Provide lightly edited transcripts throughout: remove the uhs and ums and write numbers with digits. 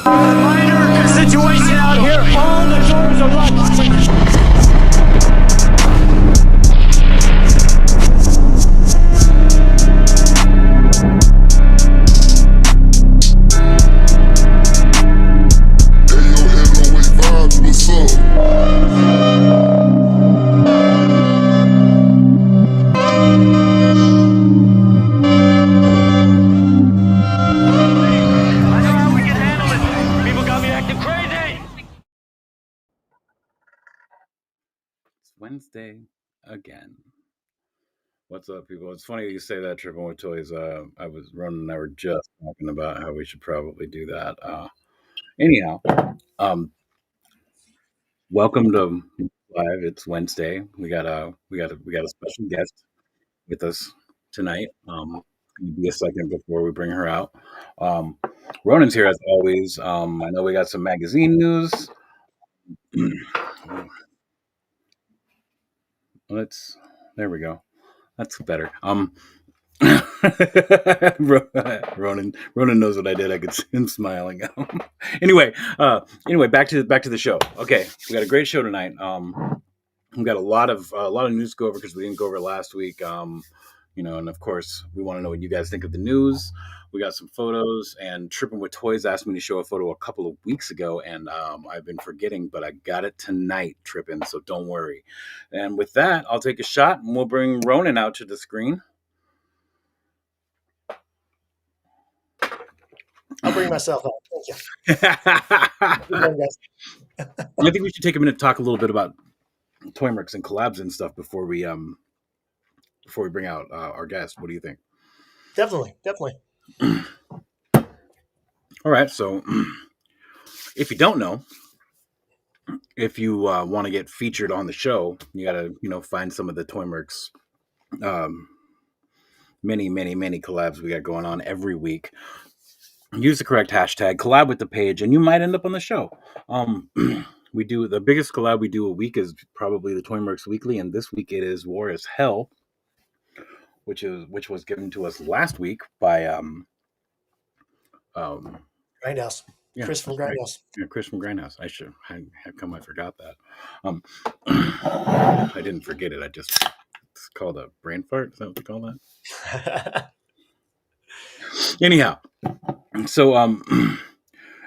Minor situation out here. All the doors are locked. Wednesday again. What's up, people? It's funny you say that, Tripping with Toys. Ronan and I were just talking about how we should probably do that. Anyhow, welcome to live. It's Wednesday. We got a special guest with us tonight. Gonna be a second before we bring her out. Um, Ronan's here as always. I know we got some magazine news. There we go. That's better. Ronan knows what I did. I could see him smiling. anyway, back to the show. Okay, we got a great show tonight. We got a lot of news to go over because we didn't go over last week. And of course, we want to know what you guys think of the news. We got some photos, and Tripping with Toys asked me to show a photo a couple of weeks ago, and I've been forgetting, but I got it tonight, Tripping, so don't worry. And with that, I'll take a shot, and we'll bring Ronan out to the screen. I'll bring myself out. Thank you. I think we should take a minute to talk a little bit about ToyMercs and collabs and stuff before we bring out our guest. What do you think? Definitely. All right. So, if you don't know, if you want to get featured on the show, you got to find some of the ToyMercs many collabs we got going on every week. Use the correct hashtag, collab with the page, and you might end up on the show. We do the biggest collab we do a week is probably the ToyMercs Weekly, and this week it is War is Hell, which was given to us last week by Grindhouse. Yeah, Chris from Grindhouse. Yeah, Chris from Grindhouse. How come I forgot that? I didn't forget it. It's called a brain fart. Is that what they call that? Anyhow, so and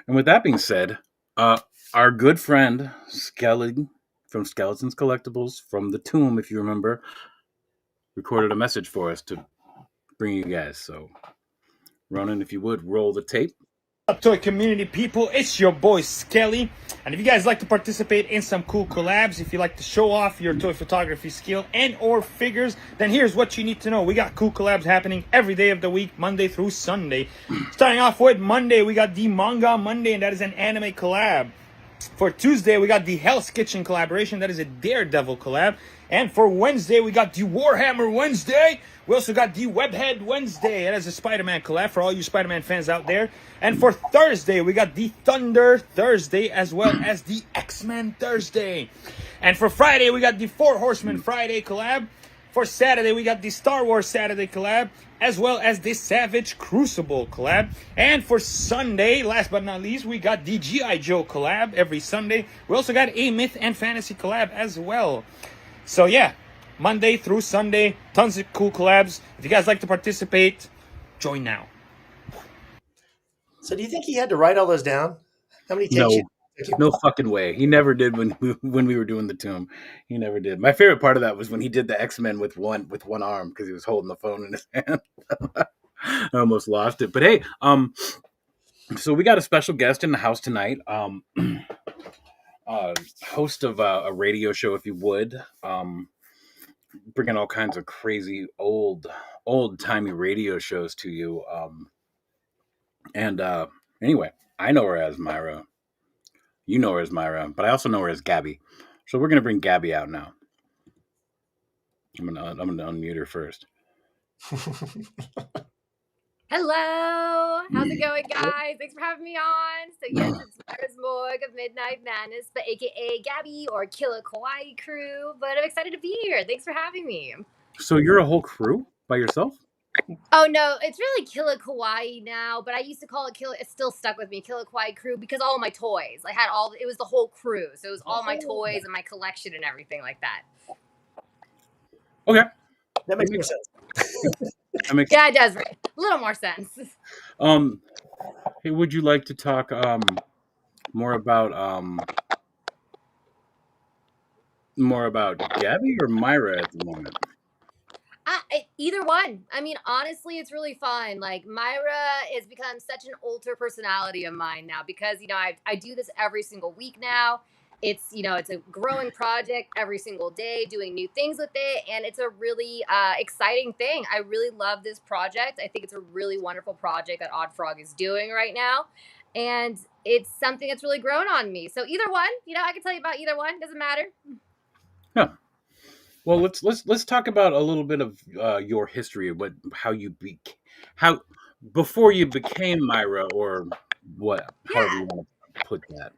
with that being said, our good friend Skelly from Skeletons Collectibles from the Tomb, if you remember, recorded a message for us to bring you guys. So, Ronan, if you would, roll the tape. Up toy community people, it's your boy Skelly, and if you guys like to participate in some cool collabs, if you like to show off your toy photography skill and or figures, then here's what you need to know. We got cool collabs happening every day of the week, Monday through Sunday. Starting off with Monday, we got the Manga Monday, and that is an anime collab. For Tuesday, we got the Hell's Kitchen collaboration, that is a Daredevil collab. And for Wednesday, we got the Warhammer Wednesday. We also got the Webhead Wednesday. That is a Spider-Man collab for all you Spider-Man fans out there. And for Thursday, we got the Thunder Thursday as well as the X-Men Thursday. And for Friday, we got the Four Horsemen Friday collab. For Saturday, we got the Star Wars Saturday collab, as well as the Savage Crucible collab. And for Sunday, last but not least, we got the G.I. Joe collab every Sunday. We also got a Myth and Fantasy collab as well. So yeah, Monday through Sunday, tons of cool collabs. If you guys like to participate, join now. So do you think he had to write all those down? How many takes? No fucking way. He never did when we were doing the Tomb. He never did. My favorite part of that was when he did the X-Men with one arm because he was holding the phone in his hand. I almost lost it. But hey, so we got a special guest in the house tonight. Host of a radio show, if you would. Bringing all kinds of crazy old-timey radio shows to you. Anyway, I know her as Mira. You know her as Mira, but I also know her as Gabby. So we're gonna bring Gabby out now. I'm gonna unmute her first. Hello, how's it going, guys? Thanks for having me on. So yes, it's Mira's Morgue of Midnight Madness, but aka Gabby or Killer Kawaii crew. But I'm excited to be here. Thanks for having me. So you're a whole crew by yourself? Oh no, it's really Killer Kawaii now, but I used to call it Killer. It's still stuck with me, Killer Kawaii Crew, because all my toys. I had all. It was the whole crew, so it was all my toys and my collection and everything like that. Okay, That makes more sense. that makes. Yeah, it does. Right. A little more sense. Hey, would you like to talk more about Gabby or Myra at the moment? Either one. I mean, honestly, it's really fun. Like Myra has become such an alter personality of mine now because I do this every single week now. It's a growing project every single day, doing new things with it, and it's a really exciting thing. I really love this project. I think it's a really wonderful project that Odd Frog is doing right now, and it's something that's really grown on me. So either one, I can tell you about either one. Doesn't matter. Yeah. Well, let's talk about a little bit of your history, how before you became Myra, or however Yeah. you want to put that.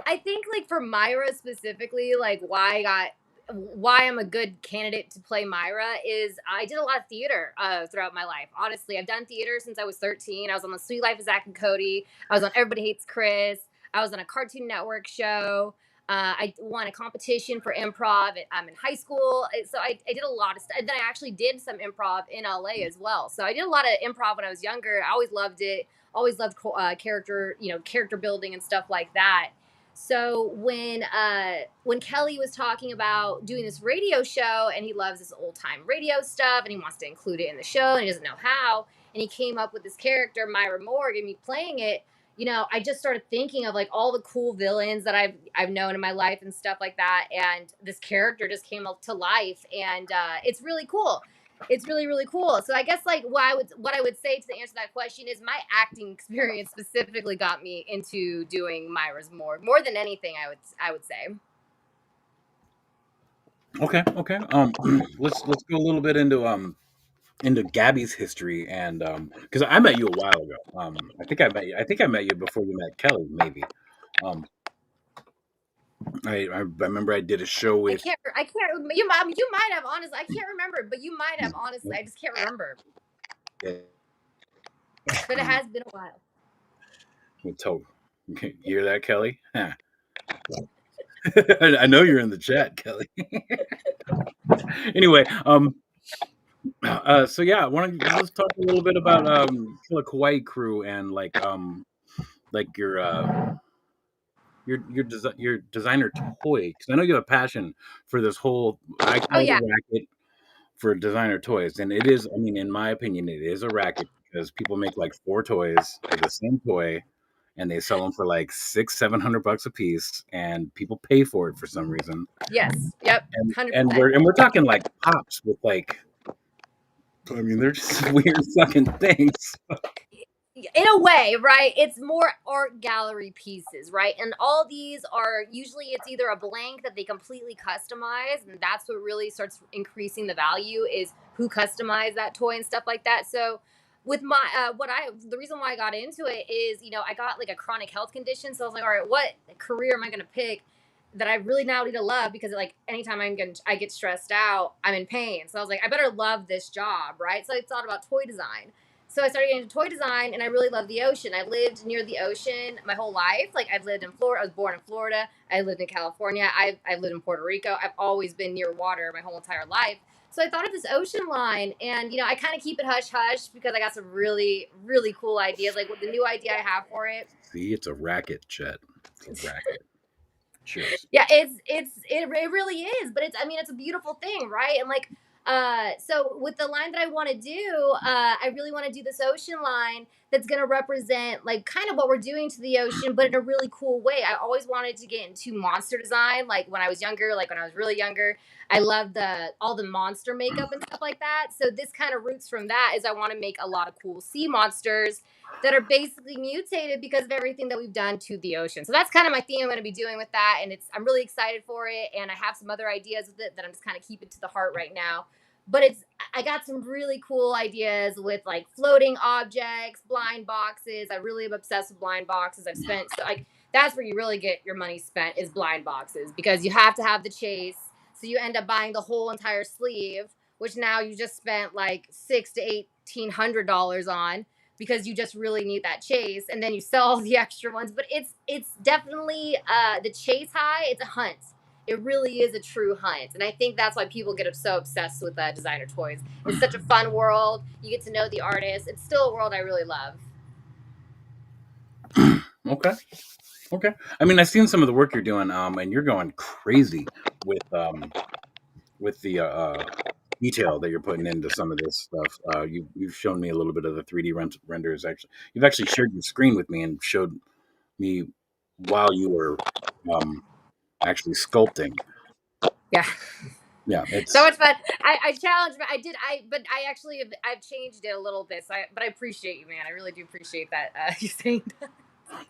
I think like for Myra specifically, like why I'm a good candidate to play Myra is I did a lot of theater throughout my life. Honestly, I've done theater since I was 13. I was on The Sweet Life of Zach and Cody. I was on Everybody Hates Chris. I was on a Cartoon Network show. I won a competition for improv. I'm in high school, so I did a lot of stuff. And then I actually did some improv in LA as well. So I did a lot of improv when I was younger. I always loved it. Always loved character building and stuff like that. So when Kelly was talking about doing this radio show and he loves this old time radio stuff and he wants to include it in the show and he doesn't know how, and he came up with this character Myra Morgue and me playing it, I just started thinking of like all the cool villains that I've known in my life and stuff like that, and this character just came up to life, and it's really cool. It's really really cool. So I guess like what I would say to answer that question is my acting experience specifically got me into doing Myra's more than anything. I would say. Okay, okay. Let's go a little bit into Gabby's history, and because I met you a while ago. I think I met you before you met Kelly, maybe. Um, I remember I did a show with. I can't. You might have honestly. I can't remember, but you might have honestly. I just can't remember. But it has been a while. With Toad. You hear that, Kelly? Huh. I know you're in the chat, Kelly. Anyway, so yeah, let's talk a little bit about the Kawaii crew and like your designer toy, because I know you have a passion for this whole, I Oh call it yeah. a racket for designer toys, and it is, I mean, in my opinion, it is a racket because people make like 4 toys of the same toy, and they sell them for like 600-700 bucks a piece, and people pay for it for some reason. Yes. Yep. And 100%. we're talking like pops with like, I mean, they're just weird fucking things. In a way, right? It's more art gallery pieces, right? And all these are usually it's either a blank that they completely customize, and that's what really starts increasing the value is who customized that toy and stuff like that. So with my the reason why I got into it is, I got like a chronic health condition. So I was like, all right, what career am I gonna pick that I really now need to love, because like anytime I get stressed out, I'm in pain. So I was like, I better love this job, right? So I thought about toy design. So I started getting into toy design, and I really love the ocean. I lived near the ocean my whole life. Like I've lived in Florida. I was born in Florida. I lived in California. I've lived in Puerto Rico. I've always been near water my whole entire life. So I thought of this ocean line, and I kind of keep it hush hush because I got some really really cool ideas. Like what the new idea I have for it. See, it's a racket, Chet. It's a racket. Cheers. Yeah, it really is, but it's a beautiful thing, right? And like so with the line that I want to do, I really want to do this ocean line that's going to represent like kind of what we're doing to the ocean, but in a really cool way. I always wanted to get into monster design, like when I was younger, like when I was really younger. I loved all the monster makeup and stuff like that. So this kind of roots from that is I want to make a lot of cool sea monsters that are basically mutated because of everything that we've done to the ocean. So that's kind of my theme I'm going to be doing with that, and I'm really excited for it, and I have some other ideas with it that I'm just kind of keeping to the heart right now. But I got some really cool ideas with like floating objects, blind boxes. I really am obsessed with blind boxes. I've spent so like that's where you really get your money spent is blind boxes, because you have to have the chase. So you end up buying the whole entire sleeve, which now you just spent like $6 to $1,500 on because you just really need that chase, and then you sell all the extra ones. But it's definitely the chase high. It's a hunt. It really is a true hunt, and I think that's why people get so obsessed with designer toys. It's such a fun world. You get to know the artist. It's still a world I really love. Okay. I mean, I've seen some of the work you're doing, and you're going crazy with the detail that you're putting into some of this stuff. You've shown me a little bit of the 3D renders. Actually, you've actually shared your screen with me and showed me while you were actually sculpting. Yeah. Yeah, it's so much fun. I challenged, but I've changed it a little bit. But I appreciate you, man. I really do appreciate that you saying that.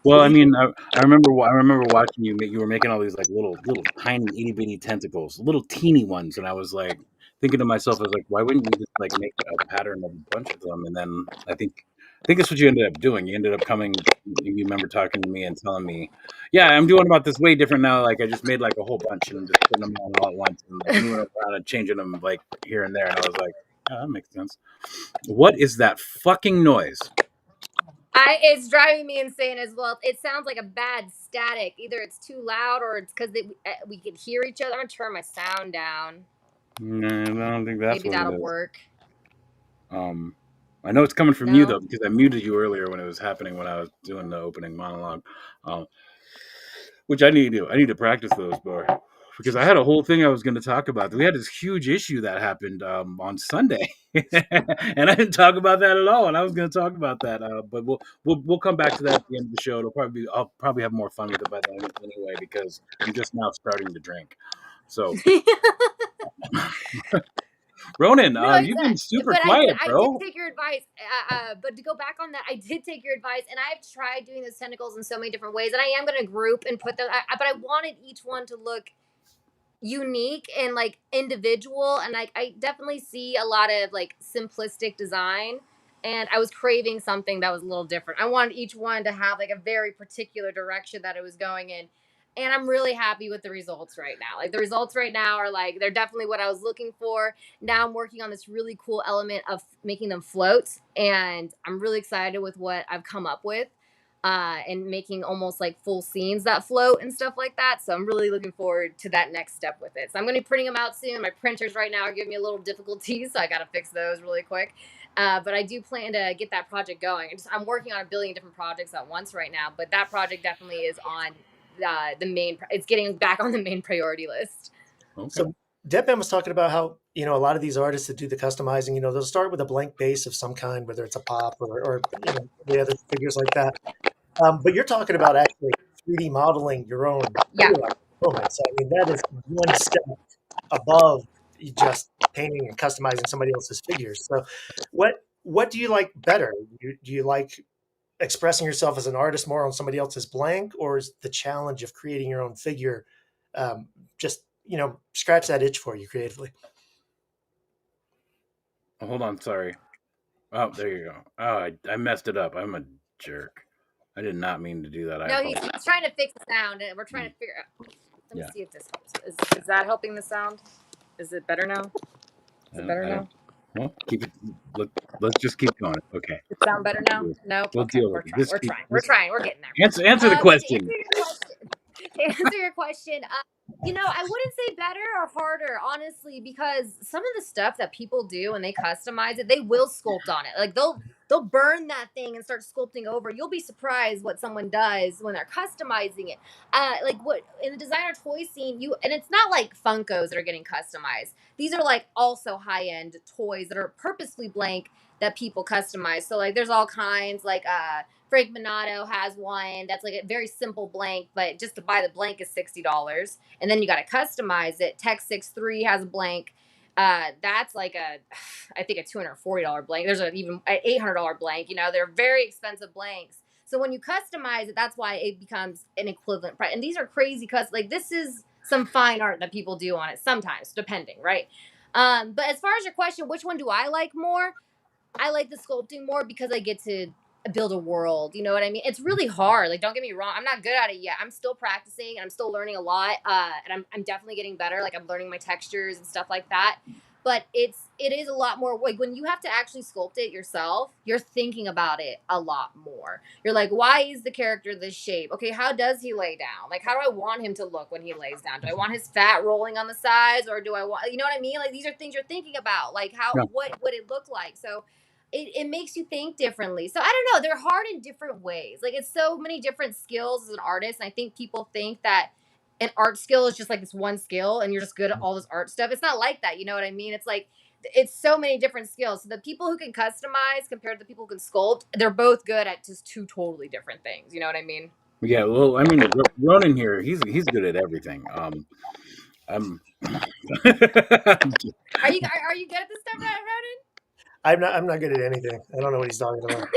Well, I mean, I remember watching you. You were making all these like little tiny itty bitty tentacles, little teeny ones, and I was like thinking to myself, I was like, why wouldn't you just like make a pattern of a bunch of them? And then I think that's what you ended up doing. You ended up coming. You remember talking to me and telling me, yeah, I'm doing about this way different now. Like I just made like a whole bunch and just putting them all at once and like moving around and changing them like here and there. And I was like, oh, that makes sense. What is that fucking noise? It's driving me insane as well. It sounds like a bad static. Either it's too loud or it's because we could hear each other. I'm gonna turn my sound down. No, I don't think that's Maybe what that'll it is. work. I know it's coming from you No? though, because I muted you earlier when it was happening when I was doing the opening monologue, which I need to practice those more because I had a whole thing I was going to talk about. We had this huge issue that happened on Sunday, and I didn't talk about that at all. And I was going to talk about that, but we'll come back to that at the end of the show. I'll probably have more fun with it by then anyway because I'm just now starting to drink. So. Ronan, you've been super quiet, bro. I did take your advice. But to go back on that, I did take your advice, and I've tried doing those tentacles in so many different ways, and I am going to group and put them. But I wanted each one to look unique and like individual, and like I definitely see a lot of like simplistic design, and I was craving something that was a little different. I wanted each one to have like a very particular direction that it was going in. And I'm really happy with the results right now. Like the results right now are like, they're definitely what I was looking for. Now I'm working on this really cool element of making them float. And I'm really excited with what I've come up with. And making almost like full scenes that float and stuff like that. So I'm really looking forward to that next step with it. So I'm going to be printing them out soon. My printers right now are giving me a little difficulties, so I got to fix those really quick. But I do plan to get that project going. I'm working on a billion different projects at once right now, but that project definitely is on the main. It's getting back on the main priority list. Okay. So Deadman was talking about how, a lot of these artists that do the customizing, they'll start with a blank base of some kind, whether it's a pop or the other figures like that. But you're talking about actually 3D modeling your own moments. I mean, that is one step above just painting and customizing somebody else's figures. So what do you like better? Do you like expressing yourself as an artist more on somebody else's blank, or is the challenge of creating your own figure just, scratch that itch for you creatively? Oh, hold on, sorry. Oh, there you go. Oh, I messed it up. I'm a jerk. I did not mean to do that. No, he's trying to fix the sound, and we're trying to figure out. Let me see if this helps. Is that helping the sound? Is it better now? Is it better now? Well, keep it. Let's just keep going. Okay. Does it sound better now? No. We'll deal with it. We're trying. We're getting there. Answer the question. To answer your question, I wouldn't say better or harder, honestly, because some of the stuff that people do when they customize it, they will sculpt on it. Like they'll burn that thing and start sculpting over. You'll be surprised what someone does when they're customizing it. Like what in the designer toy scene, and it's not like Funkos that are getting customized. These are like also high-end toys that are purposely blank that people customize. So like there's all kinds, like Frank Minato has one that's like a very simple blank, but just to buy the blank is $60. And then you got to customize it. Tech 63 has a blank. That's like I think a $240 blank. There's even an $800 blank. They're very expensive blanks. So when you customize it, that's why it becomes an equivalent price. And these are crazy like this is some fine art that people do on it sometimes, depending, right? But as far as your question, which one do I like more? I like the sculpting more because I get to build a world. You know what I mean? It's really hard. Like, don't get me wrong. I'm not good at it yet. I'm still practicing and I'm still learning a lot. And I'm definitely getting better. Like I'm learning my textures and stuff like that. but it is a lot more like when you have to actually sculpt it yourself, you're thinking about it a lot more. You're like, why is the character this shape? Okay, how does he lay down? Like, how do I want him to look when he lays down? Do I want his fat rolling on the sides, or do I want, you know what I mean? Like, these are things you're thinking about. Like, Yeah. what would it look like? So it makes you think differently. So I don't know, they're hard in different ways. Like, it's so many different skills as an artist, and I think people think that an art skill is just like this one skill and you're just good at all this art stuff. It's not like that. You know what I mean? It's like, it's so many different skills. So the people who can customize compared to the people who can sculpt, they're both good at just two totally different things. You know what I mean? Yeah, well, I mean, Ronan here, he's good at everything. I'm Are you good at this stuff, Ronan? I'm not good at anything. I don't know what he's talking about.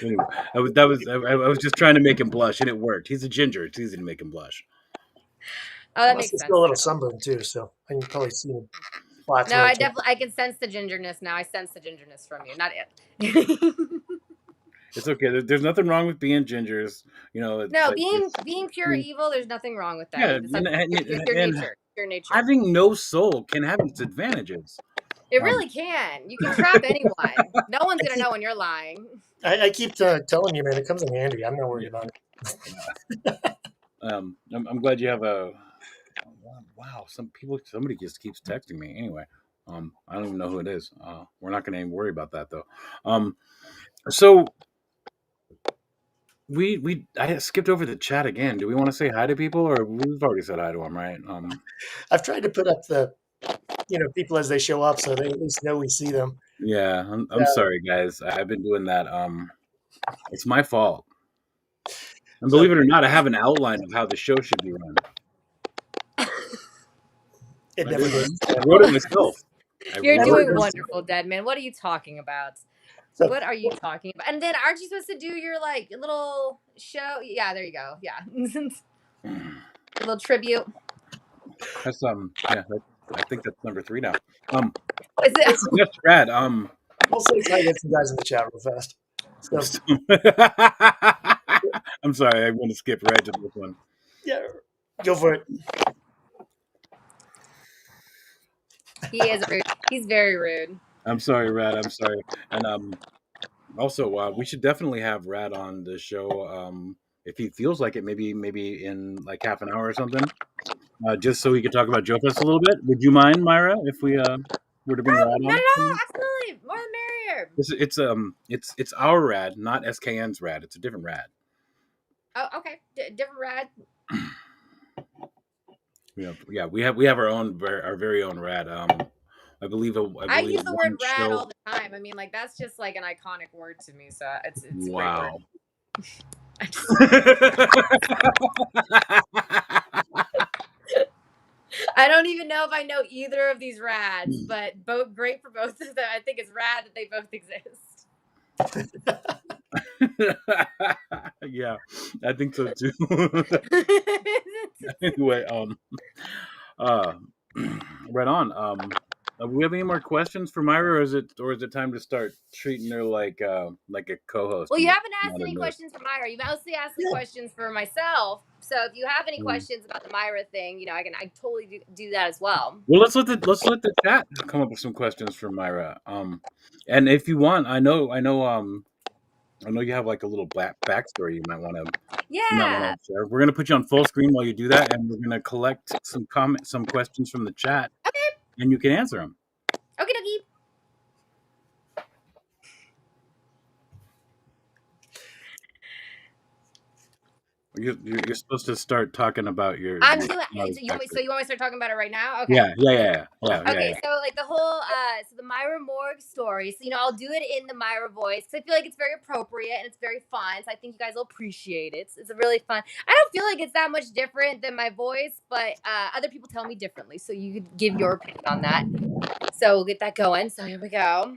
anyway, I was just trying to make him blush, and it worked. He's a ginger. It's easy to make him blush. Oh, that I'm makes sense. still a little sunburned too, so I can probably see him. No, I can sense the gingerness now. I sense the gingerness from you. Not it. It's okay. There's nothing wrong with being gingers. You know. It's no, like, being pure evil, there's nothing wrong with that. Yeah, It's like your nature. Your nature. Having no soul can have its advantages. It really can. You can trap anyone. No one's gonna know when you're lying. I keep telling you, man, it comes in handy. I'm not worried about it. I'm glad you have a. Wow, somebody just keeps texting me. Anyway, I don't even know who it is. We're not going to even worry about that though. So I skipped over the chat again. Do we want to say hi to people, or we've already said hi to them, right? I've tried to put up the, people as they show up, so they at least know we see them. Yeah, I'm sorry, guys. I've been doing that. It's my fault. And believe it or not, I have an outline of how the show should be run. It never is. I wrote it myself. You're doing wonderful, Deadman. What are you talking about? What are you talking about? And then aren't you supposed to do your like little show? Yeah, there you go. Yeah, a little tribute. That's yeah. I think that's number 3 now. Is it? That's rad. We'll say hi to some guys in the chat real fast. So, I'm sorry. I'm going to skip right to this one. yeah, go for it. He is rude. He's very rude. I'm sorry, Rad. I'm sorry. And also, we should definitely have Rad on the show. If he feels like it, maybe in like half an hour or something, just so we could talk about Joe Fest a little bit. Would you mind, Myra, if we were to bring Rad on? No, absolutely. More the merrier. It's our Rad, not SKN's Rad. It's a different Rad. Oh, okay. Different Rad. Yeah, we have our very own Rad. I believe I use the word rad all the time. I mean, like, that's just like an iconic word to me. So it's wow. I don't even know if I know either of these rads, but both great for both of them. I think it's rad that they both exist. Yeah, I think so too. Anyway, right on. Do we have any more questions for Myra, or is it time to start treating her like a co-host? Well, you haven't asked any questions for Myra. You've mostly asked the questions for myself. So if you have any questions about the Myra thing, I totally do that as well. Well, let's let the chat come up with some questions for Myra. And if you want, I know you have like a little backstory you might want to. Yeah. Share. We're gonna put you on full screen while you do that, and we're gonna collect some questions from the chat. Okay. And you can answer them. Okie dokie. You're supposed to start talking about your. I'm doing. So you want me to start talking about it right now? Okay. Yeah. Okay, so like the whole, so the Mira Morgue story. So I'll do it in the Mira voice because I feel like it's very appropriate and it's very fun. So I think you guys will appreciate it. It's really fun. I don't feel like it's that much different than my voice, but other people tell me differently. So you could give your opinion on that. So we'll get that going. So here we go.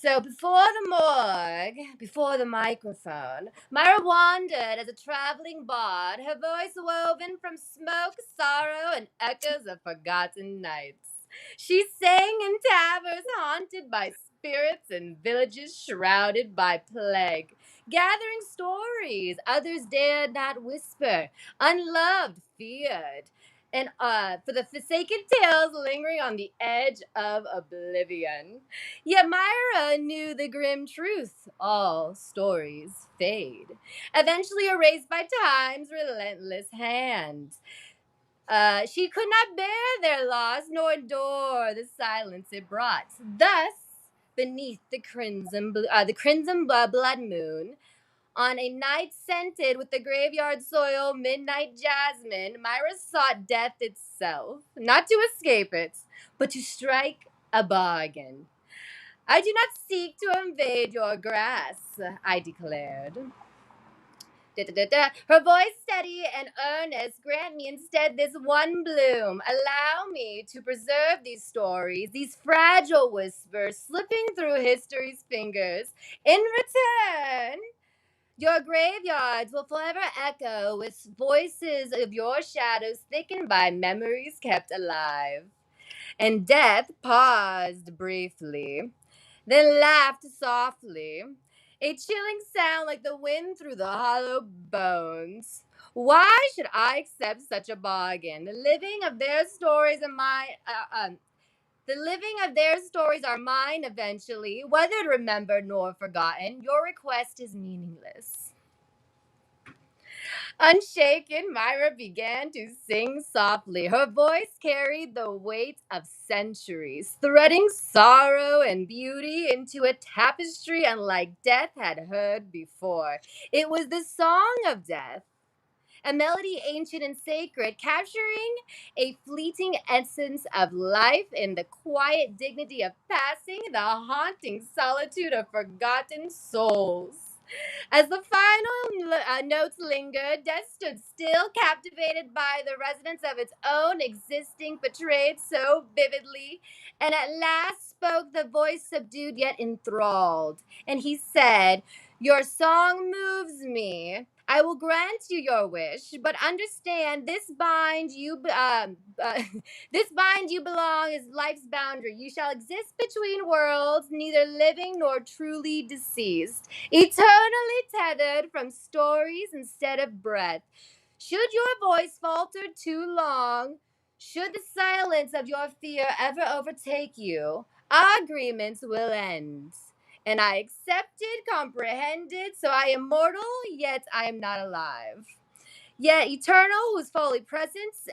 So before the morgue, before the microphone, Mira wandered as a traveling bard, her voice woven from smoke, sorrow, and echoes of forgotten nights. She sang in taverns haunted by spirits and villages shrouded by plague, gathering stories others dared not whisper, unloved, feared. and for the forsaken tales lingering on the edge of oblivion. Yet Myra knew the grim truth: all stories fade, eventually erased by time's relentless hand. She could not bear their loss, nor endure the silence it brought. Thus, beneath the crimson blood moon, on a night scented with the graveyard soil, midnight jasmine, Myra sought death itself, not to escape it, but to strike a bargain. I do not seek to invade your grass, I declared. Da-da-da-da. Her voice steady and earnest. Grant me instead this one bloom. Allow me to preserve these stories, these fragile whispers slipping through history's fingers. In return, your graveyards will forever echo with voices of your shadows thickened by memories kept alive. And death paused briefly, then laughed softly, a chilling sound like the wind through the hollow bones. Why should I accept such a bargain? The living of their stories are mine eventually, whether remembered nor forgotten. Your request is meaningless. Unshaken, Myra began to sing softly. Her voice carried the weight of centuries, threading sorrow and beauty into a tapestry unlike death had heard before. It was the song of death, a melody ancient and sacred, capturing a fleeting essence of life in the quiet dignity of passing, the haunting solitude of forgotten souls. As the final notes lingered, death stood still, captivated by the resonance of its own existing, portrayed so vividly, and at last spoke the voice subdued yet enthralled. And he said, "Your song moves me. I will grant you your wish, but understand this bind you belong is life's boundary. You shall exist between worlds, neither living nor truly deceased, eternally tethered from stories instead of breath. Should your voice falter too long, should the silence of your fear ever overtake you, our agreements will end. And I accepted, comprehended, so I am mortal, yet I am not alive. Yet eternal, whose fully presence,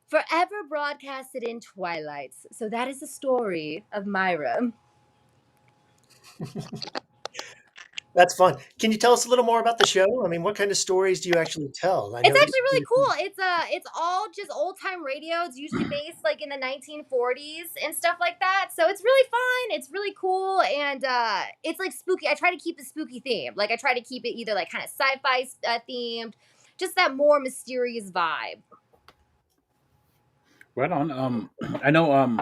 forever broadcasted in twilights." So that is the story of Myra. That's fun. Can you tell us a little more about the show? I mean, what kind of stories do you actually tell? I It's know actually really cool. It's all just old time radio. It's usually based like in the 1940s and stuff like that. So it's really fun. It's really cool, and it's like spooky. I try to keep a spooky theme. Like I try to keep it either like kind of sci-fi themed, just that more mysterious vibe. Right on. I know.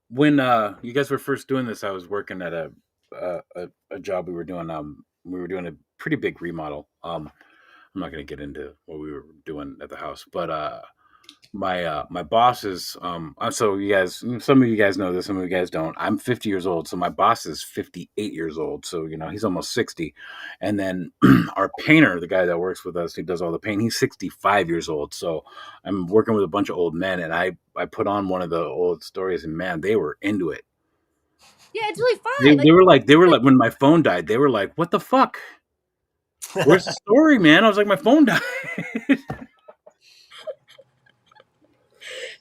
When you guys were first doing this, I was working at a job we were doing. We were doing a pretty big remodel. I'm not going to get into what we were doing at the house, but my boss is so you guys, some of you guys know this, some of you guys don't. I'm 50 years old, so my boss is 58 years old, so he's almost 60. And then our painter, the guy that works with us, who does all the paint, he's 65 years old. So I'm working with a bunch of old men, and I put on one of the old stories, and man, they were into it. Yeah, it's really They, fun. they were like when my phone died, they were like, "What the fuck? Where's the story, man?" I was like, "My phone died."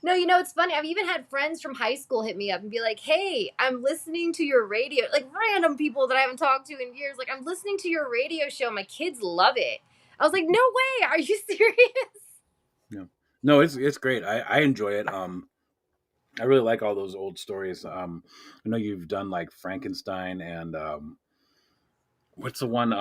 No, it's funny. I've even had friends from high school hit me up and be like, "Hey, I'm listening to your radio." Like random people that I haven't talked to in years. Like, "I'm listening to your radio show. My kids love it." I was like, "No way. Are you serious?" No, it's great. I enjoy it. I really like all those old stories. I know you've done like Frankenstein and what's the one?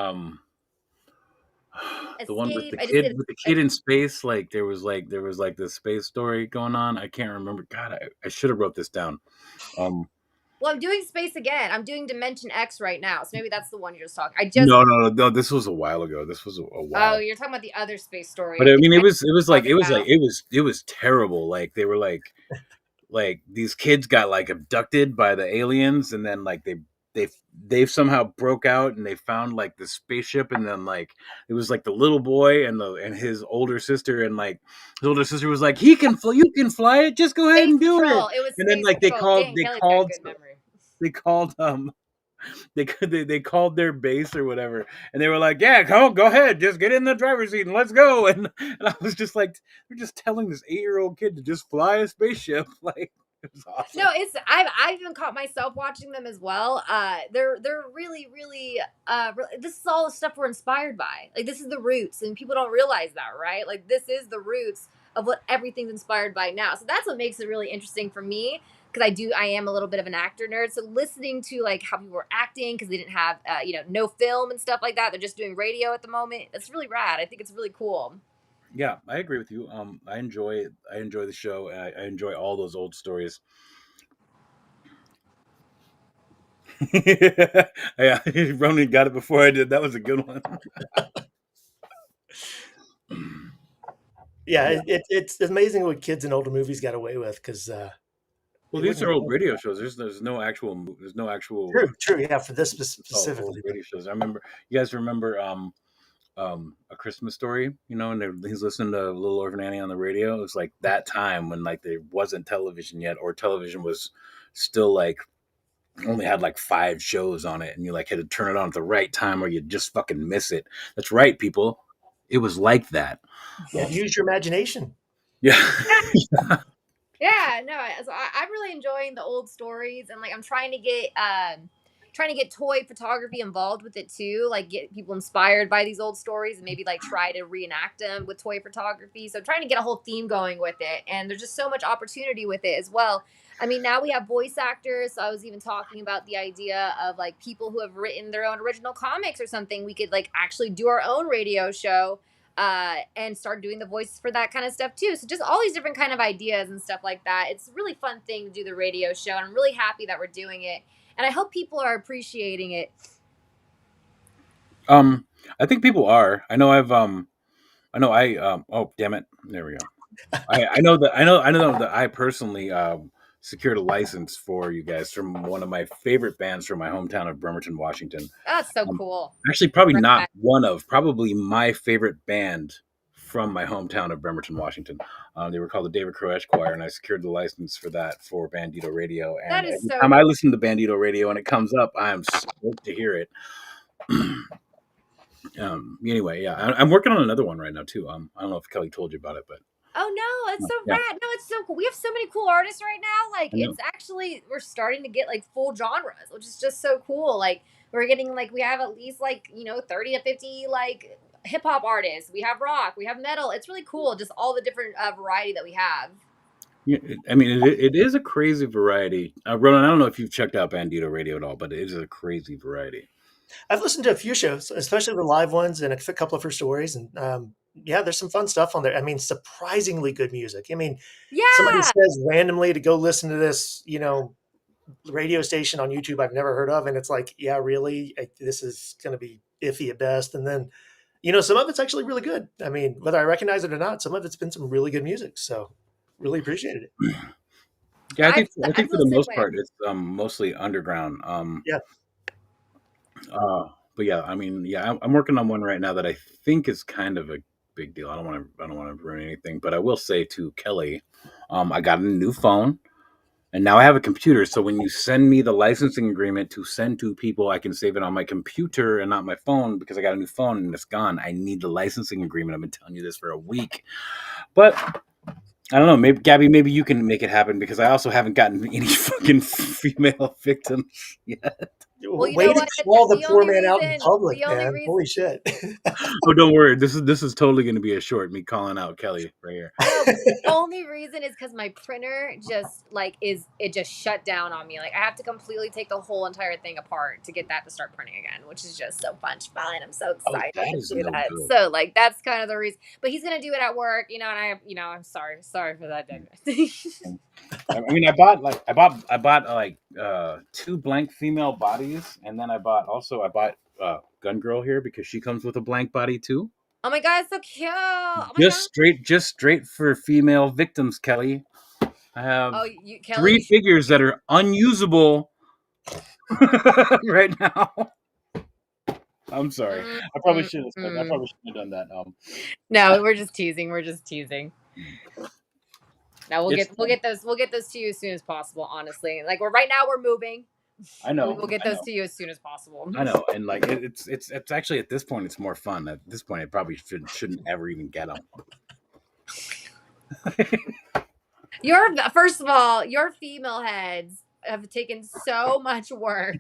The one with Escape. I just did. the kid in space. Like there was like this space story going on. I can't remember. God, I should have wrote this down. Well, I'm doing space again. I'm doing Dimension X right now, so maybe that's the one you're just talking. No. This was a while ago. This was a while. Oh, you're talking about the other space story. But I mean, it was About. it was terrible. Like they were like these kids got like abducted by the aliens, and then like they they've somehow broke out and they found like the spaceship, and then like it was like the little boy and his older sister, and like his older sister was like, he can fly, you can fly it, just go ahead Space and do Patrol. it. It was And then Space like Patrol. Dang, Kelly's got good memory. they called they called their base or whatever, and they were like, yeah, go ahead, just get in the driver's seat and let's go. And I was just like, they're just telling this 8-year-old kid to just fly a spaceship. Like, it was awesome. No, it's I've even caught myself watching them as well. They're really this is all the stuff we're inspired by. Like, this is the roots, and people don't realize that, right? Like, this is the roots of what everything's inspired by now. So that's what makes it really interesting for me, because I am a little bit of an actor nerd. So listening to like how people were acting, because they didn't have no film and stuff like that. They're just doing radio at the moment. That's really rad. I think it's really cool. Yeah, I agree with you. I enjoy the show, and I enjoy all those old stories. Yeah, Ronan got it before I did. That was a good one. Yeah, it's amazing what kids in older movies got away with, because Well, these are old radio shows. There's no actual true. Yeah, for this old specifically. radio shows. I remember, you guys remember A Christmas Story, and he's listening to Little Orphan Annie on the radio. It was like that time when like there wasn't television yet, or television was still like only had like 5 shows on it, and you like had to turn it on at the right time or you'd just fucking miss it. That's right, people. It was like that. Yeah, use your imagination. Yeah. Yeah, no, so I'm really enjoying the old stories, and like I'm trying to get toy photography involved with it too, like get people inspired by these old stories and maybe like try to reenact them with toy photography. So I'm trying to get a whole theme going with it, and there's just so much opportunity with it as well. I mean, now we have voice actors. So I was even talking about the idea of like people who have written their own original comics or something. We could like actually do our own radio show and start doing the voices for that kind of stuff too. So just all these different kind of ideas and stuff like that. It's a really fun thing to do the radio show, and I'm really happy that we're doing it. And I hope people are appreciating it. I think people are. I know oh damn it. There we go. I know that I personally secured a license for you guys from one of my favorite bands from my hometown of Bremerton, Washington. That's so cool. Actually, probably not one of, probably my favorite band from my hometown of Bremerton, Washington. They were called the David Croesh Choir, and I secured the license for that for Bandito Radio. And That is every so time I listen to Bandito Radio and it comes up, I'm stoked to hear it. Anyway, yeah, I'm working on another one right now too. I don't know if Kelly told you about it, but Oh no, it's so yeah. rad. No, it's so cool. We have so many cool artists right now. Like, I know. it's actually, we're starting to get like full genres, which is just so cool. Like, we're getting like, we have at least like, 30 to 50 like hip hop artists. We have rock, we have metal. It's really cool. Just all the different variety that we have. Yeah, I mean, it is a crazy variety. Ronan, I don't know if you've checked out Bandito Radio at all, but it is a crazy variety. I've listened to a few shows, especially the live ones, and a couple of her stories, and yeah, there's some fun stuff on there. I mean, surprisingly good music. I mean, somebody Yeah. says randomly to go listen to this, radio station on YouTube I've never heard of, and it's like, yeah, really, this is going to be iffy at best. And then, some of it's actually really good. I mean, whether I recognize it or not, some of it's been some really good music. So, really appreciated it. Yeah, I think I for feel the the most same way. part, it's mostly underground. Yeah. But yeah, I mean, yeah, I'm working on one right now that I think is kind of a big deal. I don't want to ruin anything, but I will say to Kelly, I got a new phone, and now I have a computer. So when you send me the licensing agreement to send to people, I can save it on my computer and not my phone, because I got a new phone and it's gone. I need the licensing agreement. I've been telling you this for a week, but I don't know. Maybe Gabby, maybe you can make it happen, because I also haven't gotten any fucking female victims yet. Well, you Way know to what? call the The poor only man out in reason- public, the only man. reason- Holy shit. Oh, don't worry. This is totally going to be a short. Me calling out Kelly right here. No, the only reason is because my printer just it just shut down on me. Like, I have to completely take the whole entire thing apart to get that to start printing again, which is just so much fun. I'm so excited that to is do no that. good. So like, that's kind of the reason. But he's gonna do it at work, and I'm sorry for that. I mean, I bought like 2 blank female bodies, and then I bought Gun Girl here, because she comes with a blank body too. Oh my god, it's so cute. Oh my Just straight for female victims, Kelly. I have god. Oh, Kelly, 3 figures that are unusable right now. I'm sorry. I probably should have said. I Mm. probably shouldn't have done that. No, we're just teasing. We're just teasing. No, we'll It's get those to you as soon as possible. Honestly, like we're right now we're moving. I know. We'll get I those know. to you as soon as possible. I know, and like it's actually at this point it's more fun. At this point, I probably shouldn't ever even get them. First of all, your female heads have taken so much work.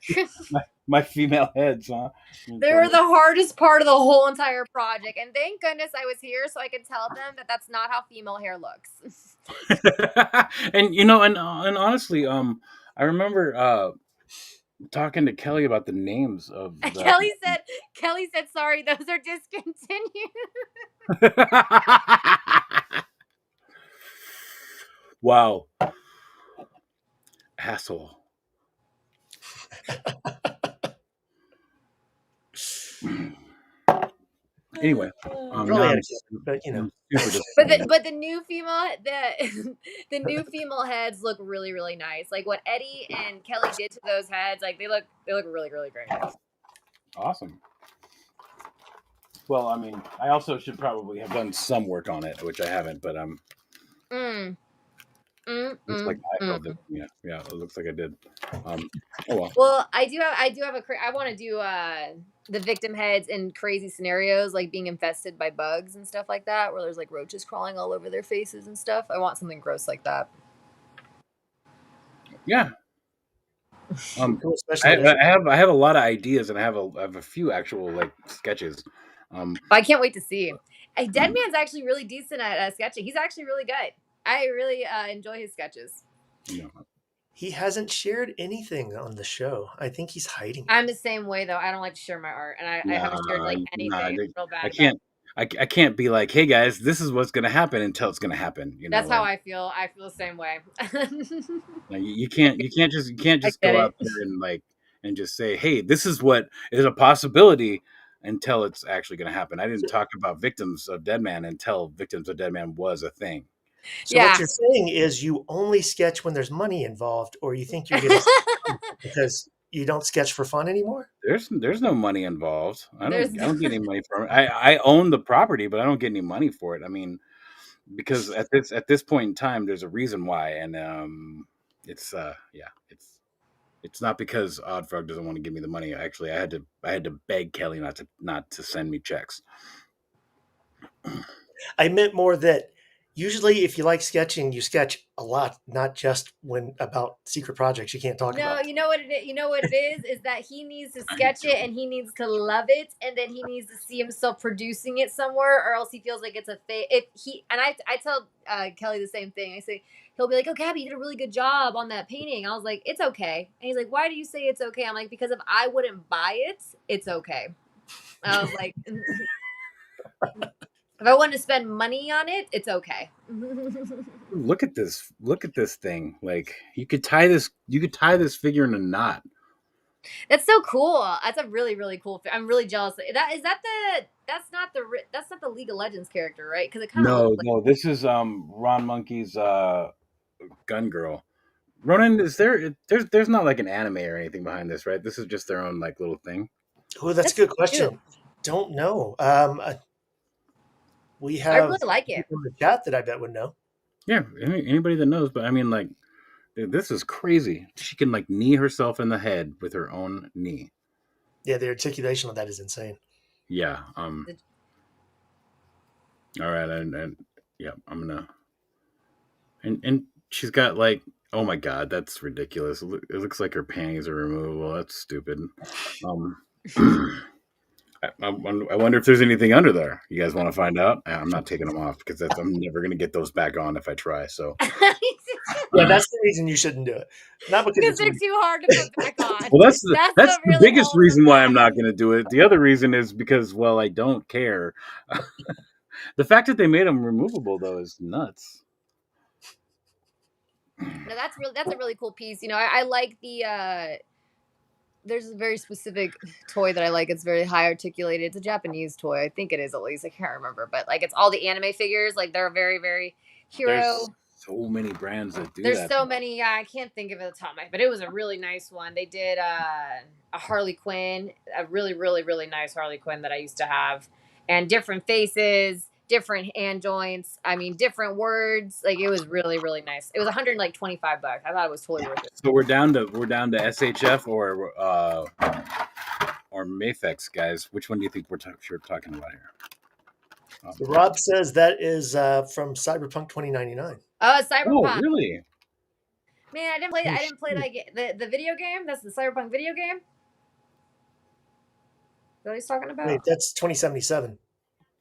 My female heads, huh? They're the hardest part of the whole entire project, and thank goodness I was here so I could tell them that that's not how female hair looks. And and honestly, I remember talking to Kelly about the names of the... Kelly said, sorry, those are discontinued. Wow. Asshole. Anyway, Really had a kid, but but the new female the new female heads look really really nice. Like what Eddie and Kelly did to those heads, like they look really really great. Awesome. Well, I mean, I also should probably have done some work on it, which I haven't, but looks like I felt it. Yeah, it looks like I did. Oh well. Well, I want to do the victim heads in crazy scenarios, like being infested by bugs and stuff like that, where there's like roaches crawling all over their faces and stuff. I want something gross like that. Yeah. cool, I have a lot of ideas, and I have a few actual like sketches. I can't wait to see. Deadman's actually really decent at sketching. He's actually really good. I really enjoy his sketches. Yeah. He hasn't shared anything on the show. I think he's hiding. I'm the same way though. I don't like to share my art, and I haven't shared like anything. Real bad. I can't be like, hey guys, this is what's gonna happen until it's gonna happen. That's how I feel. I feel the same way. Like, you can't just go out there and just say, hey, this is what is a possibility until it's actually gonna happen. I didn't talk about Victims of Deadman until Victims of Deadman was a thing. So what you're saying is you only sketch when there's money involved, or you think you're getting because you don't sketch for fun anymore? There's no money involved. I don't get any money from it. I own the property, but I don't get any money for it. I mean, because at this point in time, there's a reason why, and it's not because Odd Frog doesn't want to give me the money. Actually, I had to beg Kelly not to send me checks. I meant more that usually if you like sketching, you sketch a lot, not just when about secret projects you can't talk about. No, you know what it is that he needs to sketch it and he needs to love it, and then he needs to see himself producing it somewhere, or else he feels like it's a fake. I tell Kelly the same thing. I say, he'll be like, "Oh, Gabby, you did a really good job on that painting." I was like, "It's okay." And he's like, "Why do you say it's okay?" I'm like, "Because if I wouldn't buy it, it's okay." I was like, if I wanted to spend money on it, it's okay. Look at this thing. Like you could tie this figure in a knot. That's so cool. That's a really really cool. I'm really jealous. That's not the League of Legends character, right? Because it kind of no. This is Ron Monkey's Gun Girl. Ronan, there's not like an anime or anything behind this, right? This is just their own like little thing. Oh, that's a good question. Don't know. We have I really like it. In the chat that I bet would know. Yeah, anybody that knows, but I mean, like, dude, this is crazy. She can like knee herself in the head with her own knee. Yeah, the articulation of that is insane. Yeah. All right, and yeah, I'm gonna. And she's got like, oh my god, that's ridiculous. It looks like her panties are removable. That's stupid. I wonder if there's anything under there. You guys want to find out? I'm not taking them off because I'm never going to get those back on if I try. So yeah, that's the reason you shouldn't do it. Not because they're too hard to put back on. Well, that's the really biggest reason why I'm not going to do it. The other reason is because, well, I don't care. The fact that they made them removable though is nuts. No, that's a really cool piece. You know, I like the. There's a very specific toy that I like. It's very high articulated. It's a Japanese toy. I think it is, at least. I can't remember. But, like, it's all the anime figures. Like, they're very, very hero. so many brands that do There's that. so many. Yeah, I can't think of it at the top of my head, but it was a really nice one. They did a Harley Quinn, a really, really, really nice Harley Quinn that I used to have, and different faces, different hand joints. I mean, different words. Like it was really, really nice. It was $125. I thought it was totally worth it. So we're down to SHF or Mafex, guys. Which one do you think we're talking about here? So Rob says that is from Cyberpunk 2099. Oh, Cyberpunk. Oh, really? Man, I didn't play the video game. That's the Cyberpunk video game. Is that what he's talking about? Wait, that's 2077.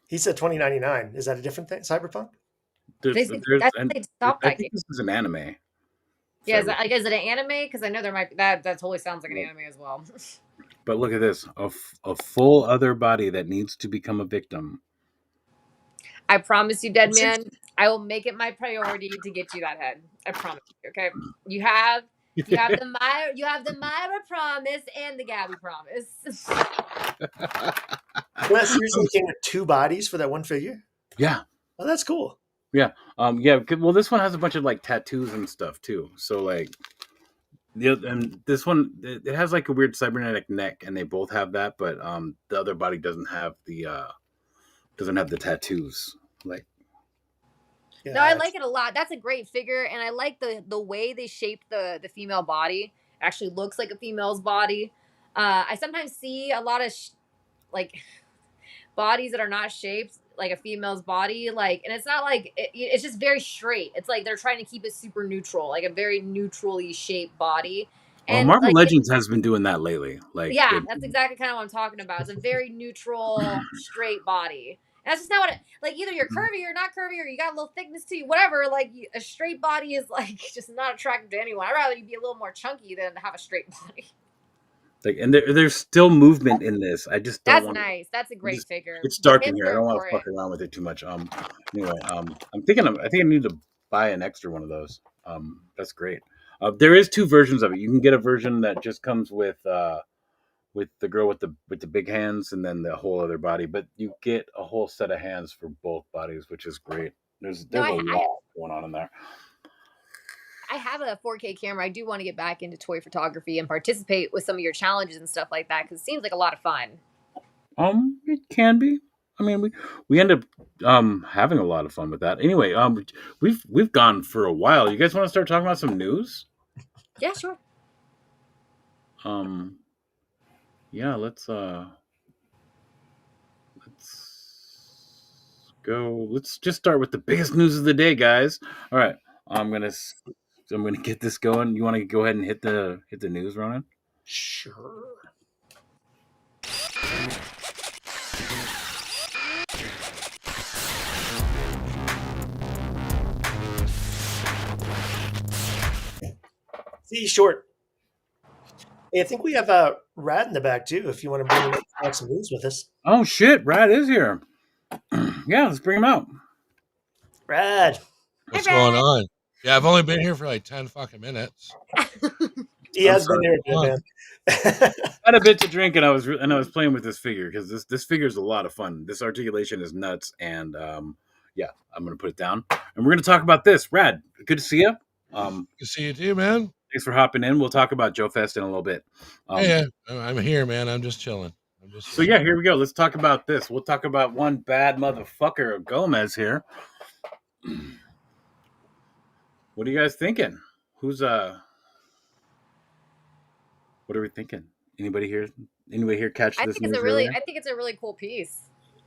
He said 2099. Is that a different thing? Cyberpunk? I They stopped that think game. this is an anime. Yeah, is it an anime? Because I know there might be that totally sounds like an anime as well. But look at this: a full other body that needs to become a victim. I promise you, dead man, I will make it my priority to get you that head. I promise you. Okay, you have the Myra promise and the Gabby promise. Well, seriously, came with 2 bodies for that one figure. Yeah. Oh, that's cool. Yeah. Yeah. Well, this one has a bunch of like tattoos and stuff too. So like, and this one it has like a weird cybernetic neck, and they both have that, but the other body doesn't have the tattoos. Like, Yeah, no, I like it a lot. That's a great figure, and I like the way they shaped the female body. It actually looks like a female's body. I sometimes see a lot of like bodies that are not shaped like a female's body, like, and it's not like it's just very straight. It's like they're trying to keep it super neutral, like a very neutrally shaped body. And Marvel Legends has been doing that lately. Like, yeah, that's exactly kind of what I'm talking about. It's a very neutral, straight body. And that's just not what it, like, either you're curvy or not curvy, or you got a little thickness to you, whatever. Like, a straight body is like just not attractive to anyone. I'd rather you be a little more chunky than have a straight body. Like, and there's still movement in this. I just don't. That's nice. That's a great figure. It's dark in here. I don't want to fuck around with it too much. Anyway, I think I need to buy an extra one of those. That's great. There is 2 versions of it. You can get a version that just comes with the girl with the big hands and then the whole other body, but you get a whole set of hands for both bodies, which is great. There's a lot going on in there. I have a 4K camera. I do want to get back into toy photography and participate with some of your challenges and stuff like that, because it seems like a lot of fun. It can be. I mean, we end up having a lot of fun with that. Anyway, we've gone for a while. You guys want to start talking about some news? Yeah, sure. Yeah, let's go. Let's just start with the biggest news of the day, guys. All right, I'm gonna get this going. You want to go ahead and hit the news, Ronan? Sure. See, short. Hey, I think we have Rad in the back too. If you want to bring back some news with us. Oh shit, Rad is here. Yeah, let's bring him out. Rad, what's going on? Yeah, I've only been here for like 10 fucking minutes. He has been here, man. I had a bit to drink, and I was playing with this figure because this figure is a lot of fun. This articulation is nuts, and yeah, I'm gonna put it down, and we're gonna talk about this. Rad, good to see you. Good to see you too, man. Thanks for hopping in. We'll talk about Joe Fest in a little bit. Yeah, I'm here, man. I'm just chilling. So yeah, here we go. Let's talk about this. We'll talk about one bad motherfucker of Gomez here. What are you guys thinking? What are we thinking? Anybody here catch this? I think it's a really cool piece.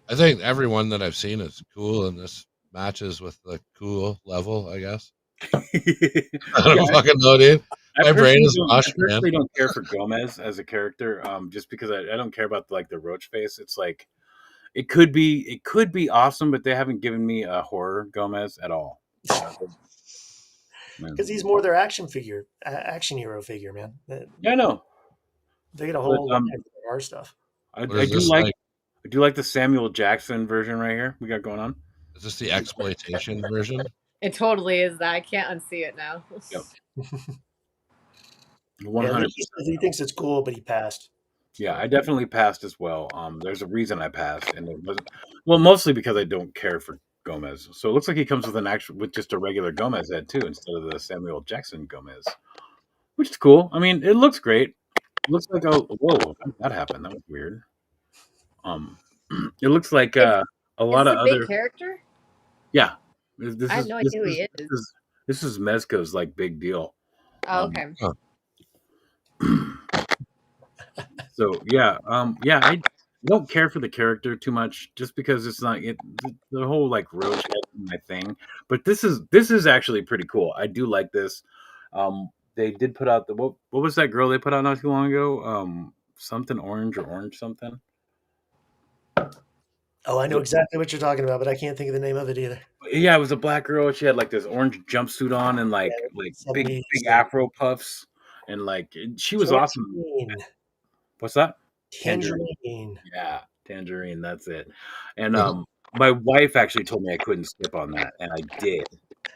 I think everyone that I've seen is cool, and this matches with the cool level, I guess. I don't fucking know, dude. My brain is mush, man. I personally don't care for Gomez as a character, just because I don't care about like the roach face. It's like it could be awesome, but they haven't given me a horror Gomez at all. Because he's more their action hero figure, man. Yeah, I know. They get a whole lot of our stuff. I do like the Samuel Jackson version right here we got going on. Is this the exploitation version? It totally is that. I can't unsee it now. Yep. 100%. He thinks it's cool, but he passed. Yeah, I definitely passed as well. There's a reason I passed, and it wasn't mostly because I don't care for Gomez. So it looks like he comes with just a regular Gomez head too, instead of the Samuel Jackson Gomez, which is cool. I mean, it looks great. It looks like whoa, how did that happen? That was weird. Um, it looks like Is a is lot this of a big other character? yeah. This I had is no this idea who is he this is. is this is Mezco's like big deal. Oh, okay. So yeah, I don't care for the character too much, just because it's not the whole like roach head my thing. But this is actually pretty cool. I do like this. They did put out what was that girl they put out not too long ago? Something orange or orange something. Oh, I know exactly what you're talking about, but I can't think of the name of it either. Yeah, it was a black girl. She had like this orange jumpsuit on and Yeah, like big 70s big and afro puffs, and like she was awesome. Tangerine. What's that? Tangerine. Tangerine. Yeah, Tangerine, that's it. And my wife actually told me I couldn't skip on that, and I did.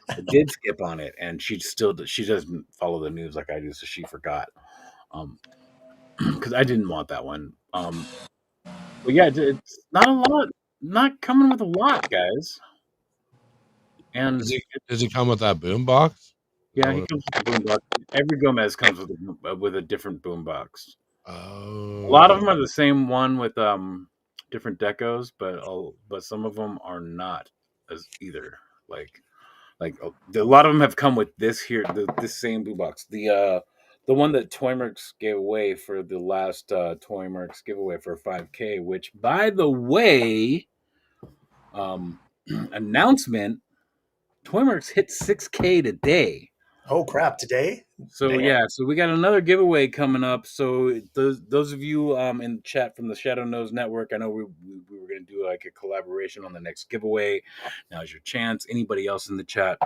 I did skip on it, and she doesn't follow the news like I do, so she forgot. Because I didn't want that one. But yeah, it's not a lot, not coming with a lot, guys. And Does he come with that boom box? yeah, he comes with the boombox. Every Gomez comes with a different boombox. A lot of Oh, them are the same one with different decos, but some of them are not as either. A lot of them have come with this here, this same boombox. The one that ToyMercs gave away for the last ToyMercs giveaway for 5K, which by the way, announcement, ToyMercs hit 6K today. Oh crap! Today? So Damn. yeah, so we got another giveaway coming up. So those of you in the chat from the Shadow Nose Network, I know we were going to do like a collaboration on the next giveaway. Now's your chance. Anybody else in the chat,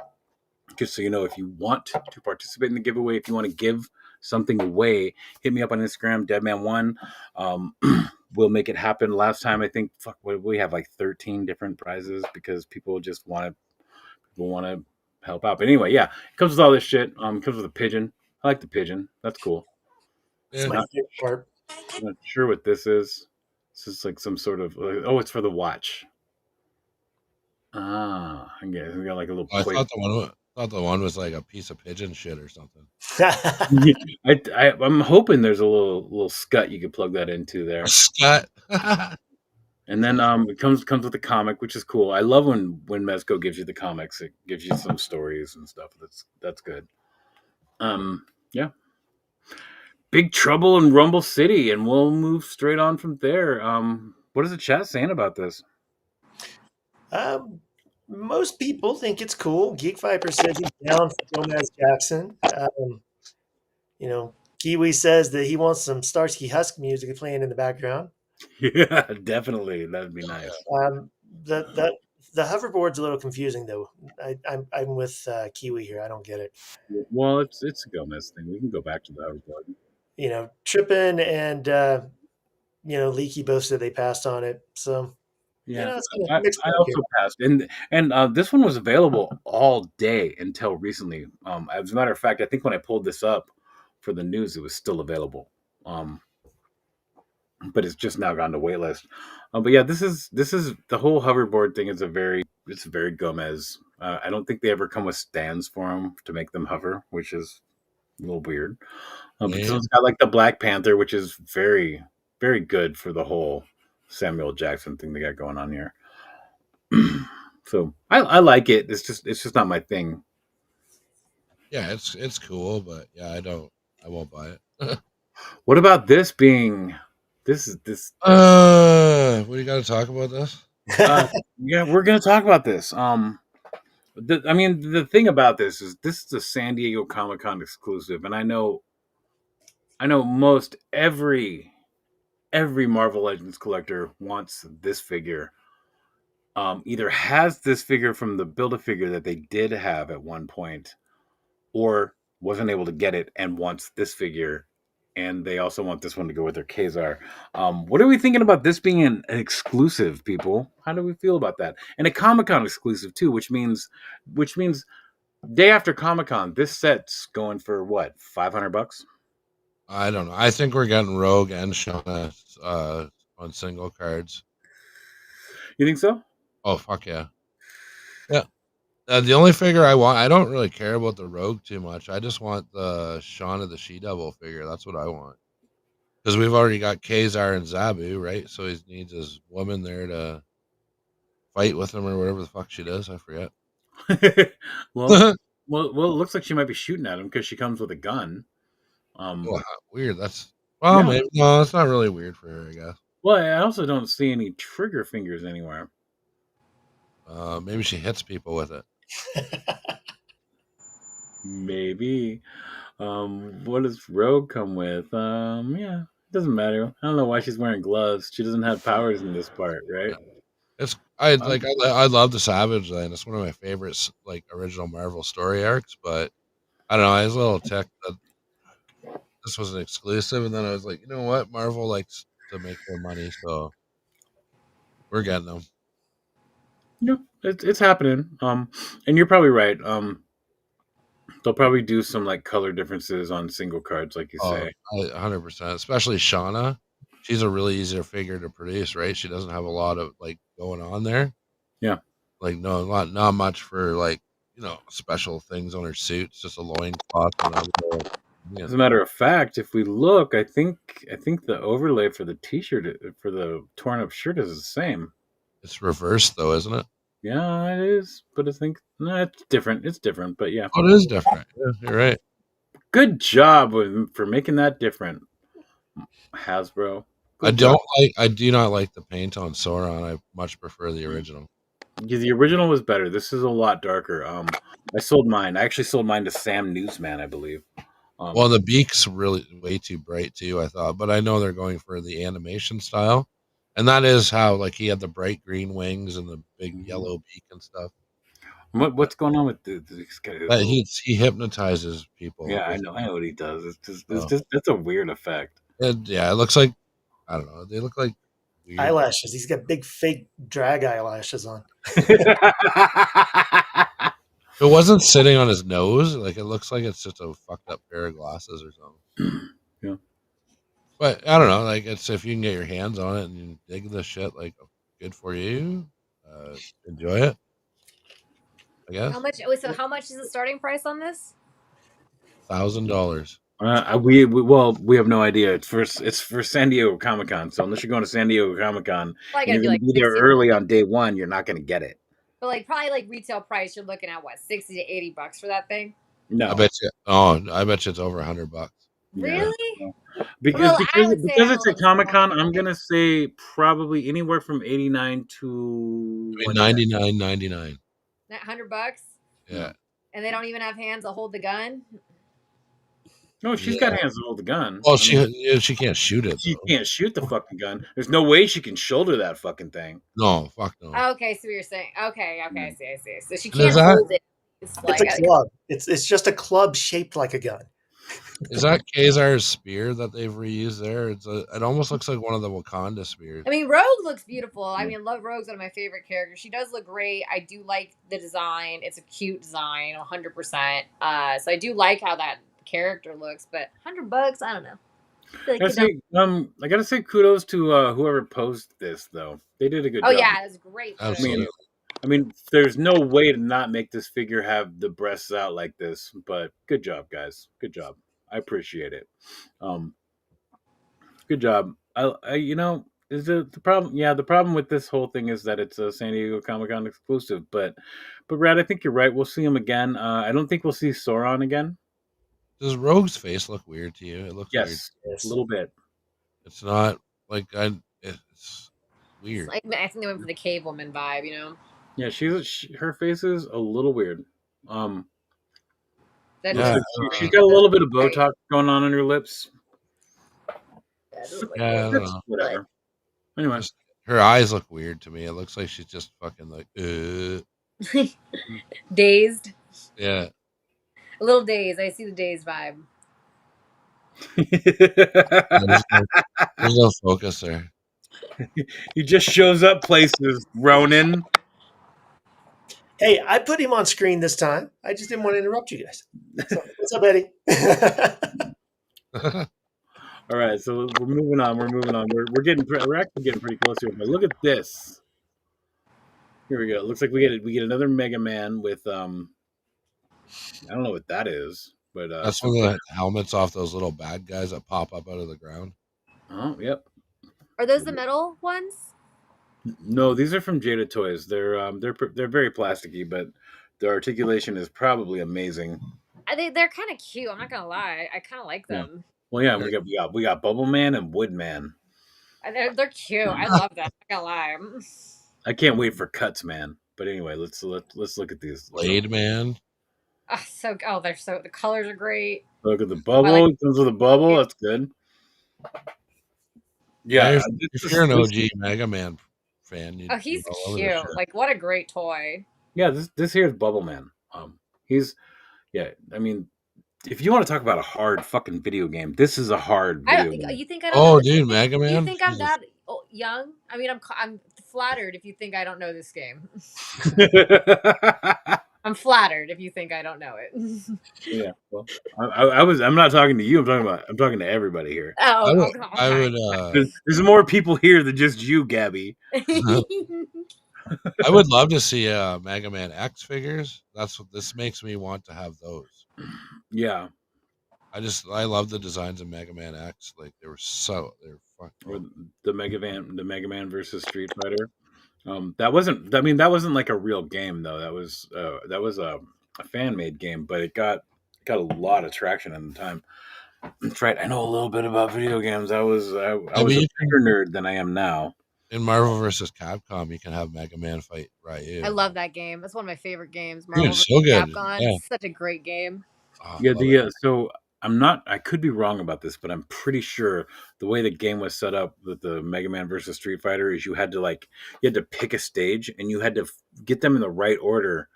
just so you know, if you want to participate in the giveaway, if you want to give something away, hit me up on Instagram, deadmanwon. We'll make it happen. Last time I think we have like 13 different prizes because people want to help out. But anyway, yeah, it comes with all this shit. It comes with a pigeon. I like the pigeon. That's cool. It's yeah. my favorite part. I'm not sure what this is. This is like some sort of it's for the watch. Ah, I guess we got like a little I plate. thought the one was like a piece of pigeon shit or something. I'm hoping there's a little scut you could plug that into there. Scott. And then it comes with a comic, which is cool. I love when Mezco gives you the comics. It gives you some stories and stuff. That's good. Yeah. Big Trouble in Rumble City, and we'll move straight on from there. What is the chat saying about this? Most people think it's cool. Geek Viper says he's down for Gomez Jackson. Kiwi says that he wants some Starsky Husk music playing in the background. Yeah, definitely. That'd be nice. The hoverboard's a little confusing though. I'm with Kiwi here. I don't get it. Well, it's a Gomez thing. We can go back to the hoverboard. Trippin and Leaky both said they passed on it. So yeah, it's kind I of mixed also here. passed, and this one was available all day until recently. As a matter of fact, I think when I pulled this up for the news, it was still available. But it's just now gone to waitlist. But yeah, this is the whole hoverboard thing is it's very Gomez. I don't think they ever come with stands for them to make them hover, which is a little weird. But this one's got like the Black Panther, which is very, very good for the whole Samuel Jackson thing they got going on here. So I like it. It's just not my thing. Yeah, it's cool, but yeah, I won't buy it. What about this being this? What do you got to talk about this? Yeah, we're gonna talk about this. The thing about this is a San Diego Comic Con exclusive, and I know most every Marvel Legends collector wants this figure. Either has this figure from the Build-A-Figure that they did have at one point, or wasn't able to get it and wants this figure, and they also want this one to go with their Kazar. What are we thinking about this being an exclusive, people? How do we feel about that? And a Comic-Con exclusive too, which means day after Comic-Con, this set's going for what, $500? I don't know. I think we're getting Rogue and Shauna on single cards. You think so? Oh fuck yeah! Yeah. The only figure I want, I don't really care about the Rogue too much. I just want the Shauna the She-Devil figure. That's what I want. Because we've already got Kazar and Zabu, right? So he needs his woman there to fight with him or whatever the fuck she does. I forget. well, it looks like she might be shooting at him because she comes with a gun. Wow, weird. That's Yeah. maybe no, it's not really weird for her, I guess. Well, I also don't see any trigger fingers anywhere. Maybe she hits people with it. Maybe. What does Rogue come with? Yeah, it doesn't matter. I don't know why she's wearing gloves. She doesn't have powers in this part, right? It's I love the Savage Land. It's one of my favorites, like original Marvel story arcs. But I don't know. I was a little ticked that this was an exclusive, and then I was like, you know what? Marvel likes to make their money, so we're getting them. Yeah, it's happening. And you're probably right. They'll probably do some like color differences on single cards, like you say. 100%. Especially Shauna. She's a really easier figure to produce, right? She doesn't have a lot of like going on there. Yeah. Like no, not much for like special things on her suit. It's just a loincloth and a little. As a matter of fact, if we look, I think the overlay for the T-shirt for the torn up shirt is the same. It's reversed though, isn't it? Yeah, it is. But I think no, it's different. It's different, but yeah. Oh, it is different. Yeah, you're right. Good job for making that different, Hasbro. Good job. I do not like the paint on Sauron. I much prefer the original. Yeah, the original was better. This is a lot darker. I sold mine. I actually sold mine to Sam Newsman, I believe. Well, the beak's really way too bright too, I thought, but I know they're going for the animation style, and that is how like he had the bright green wings and the big yellow beak and stuff. What's going on with this guy? He hypnotizes people. Yeah, I know what he does. It's just that's a weird effect. It looks like I don't know. They look like weird. Eyelashes. He's got big fake drag eyelashes on. It wasn't sitting on his nose. Like it looks like it's just a fucked up pair of glasses or something. Yeah. But I don't know. Like it's if you can get your hands on it and you dig the shit, like good for you. Enjoy it. I guess. How much is the starting price on this? $1,000. We have no idea. It's for San Diego Comic-Con. So unless you're going to San Diego Comic-Con and you're going to be there early on day one, you're not going to get it. But like probably like retail price, you're looking at what, $60 to $80 for that thing? No, I bet you. Oh, I bet you it's over $100. Really? Yeah. Because it's a Comic-Con, I'm gonna say probably anywhere from 89 to $99.99. $100. Yeah. And they don't even have hands that hold the gun. No, she's got hands to hold the gun. Well, she can't shoot it. She Though. can't shoot the fucking gun. There's no way she can shoulder that fucking thing. No, fuck no. Okay, so you're saying okay, I see. So she can't hold it. It's a club. It's just a club shaped like a gun. Is that Kazar's spear that they've reused there? It almost looks like one of the Wakanda spears. I mean, Rogue looks beautiful. I mean, Rogue's one of my favorite characters. She does look great. I do like the design. It's a cute design, 100%. So I do like how that character looks, but $100, I don't know. I gotta say kudos to whoever posed this though. They did a good job. Oh yeah, it was great. Absolutely. I mean, there's no way to not make this figure have the breasts out like this, but good job, guys. Good job. I appreciate it. Good job. Is the problem? Yeah, the problem with this whole thing is that it's a San Diego Comic-Con exclusive. But Brad, I think you're right. We'll see him again. I don't think we'll see Sauron again. Does Rogue's face look weird to you? It looks weird. Yes, a little bit. It's not like it's weird. I think they went for the cave woman vibe, Yeah, her face is a little weird. She's got a little bit of Botox going on her lips. Yeah, I don't know. Whatever. Anyway, her eyes look weird to me. It looks like she's just fucking like dazed. Yeah. A little dazed. I see the dazed vibe. There's no focus there. He just shows up places, Ronan. Hey, I put him on screen this time. I just didn't want to interrupt you guys. So, what's up, Eddie? All right, so we're moving on. We're actually getting pretty close here. But look at this. Here we go. Looks like we get another Mega Man with I don't know what that is, but That's one of the helmets off those little bad guys that pop up out of the ground. oh yep. Are those the metal ones? No, these are from Jada Toys. They're very plasticky, but the articulation is probably amazing. They're kind of cute. I'm not gonna lie. I kind of like Yeah. them. Well, yeah, we got Bubble Man and Wood Man. They're cute. I love them. I'm not gonna lie. I can't wait for Cuts Man. But anyway, let's look at these. Blade Man. They're so, the colors are great. Look at the bubble. It comes with a bubble. That's good. Yeah, Yeah, if you're an OG Mega Man fan, He's cute. Like, what a great toy. Yeah, this here is Bubble Man. He's I mean, if you want to talk about a hard fucking video game, this is a hard video game. You think I don't know dude, Mega Man? You think I'm that young? I mean, I'm flattered if you think I don't know this game. I'm flattered if you think I don't know it. Yeah, well, I'm not talking to you. I'm talking to everybody here. Oh, I would. There's more people here than just you, Gabby. I would love to see Mega Man X figures. That's what this makes me want to have those. Yeah, I love the designs of Mega Man X. Like they're fun. Or the Mega Man versus Street Fighter. That wasn't like a real game though. That was a fan made game, but it got a lot of traction at the time. That's right. I know a little bit about video games. I was a bigger nerd than I am now. In Marvel vs. Capcom, you can have Mega Man fight Ryu. I love that game. That's one of my favorite games. Marvel vs. Capcom. Yeah. It's such a great game. So I could be wrong about this, but I'm pretty sure the way the game was set up with the Mega Man versus Street Fighter is you had to pick a stage and you had to get them in the right order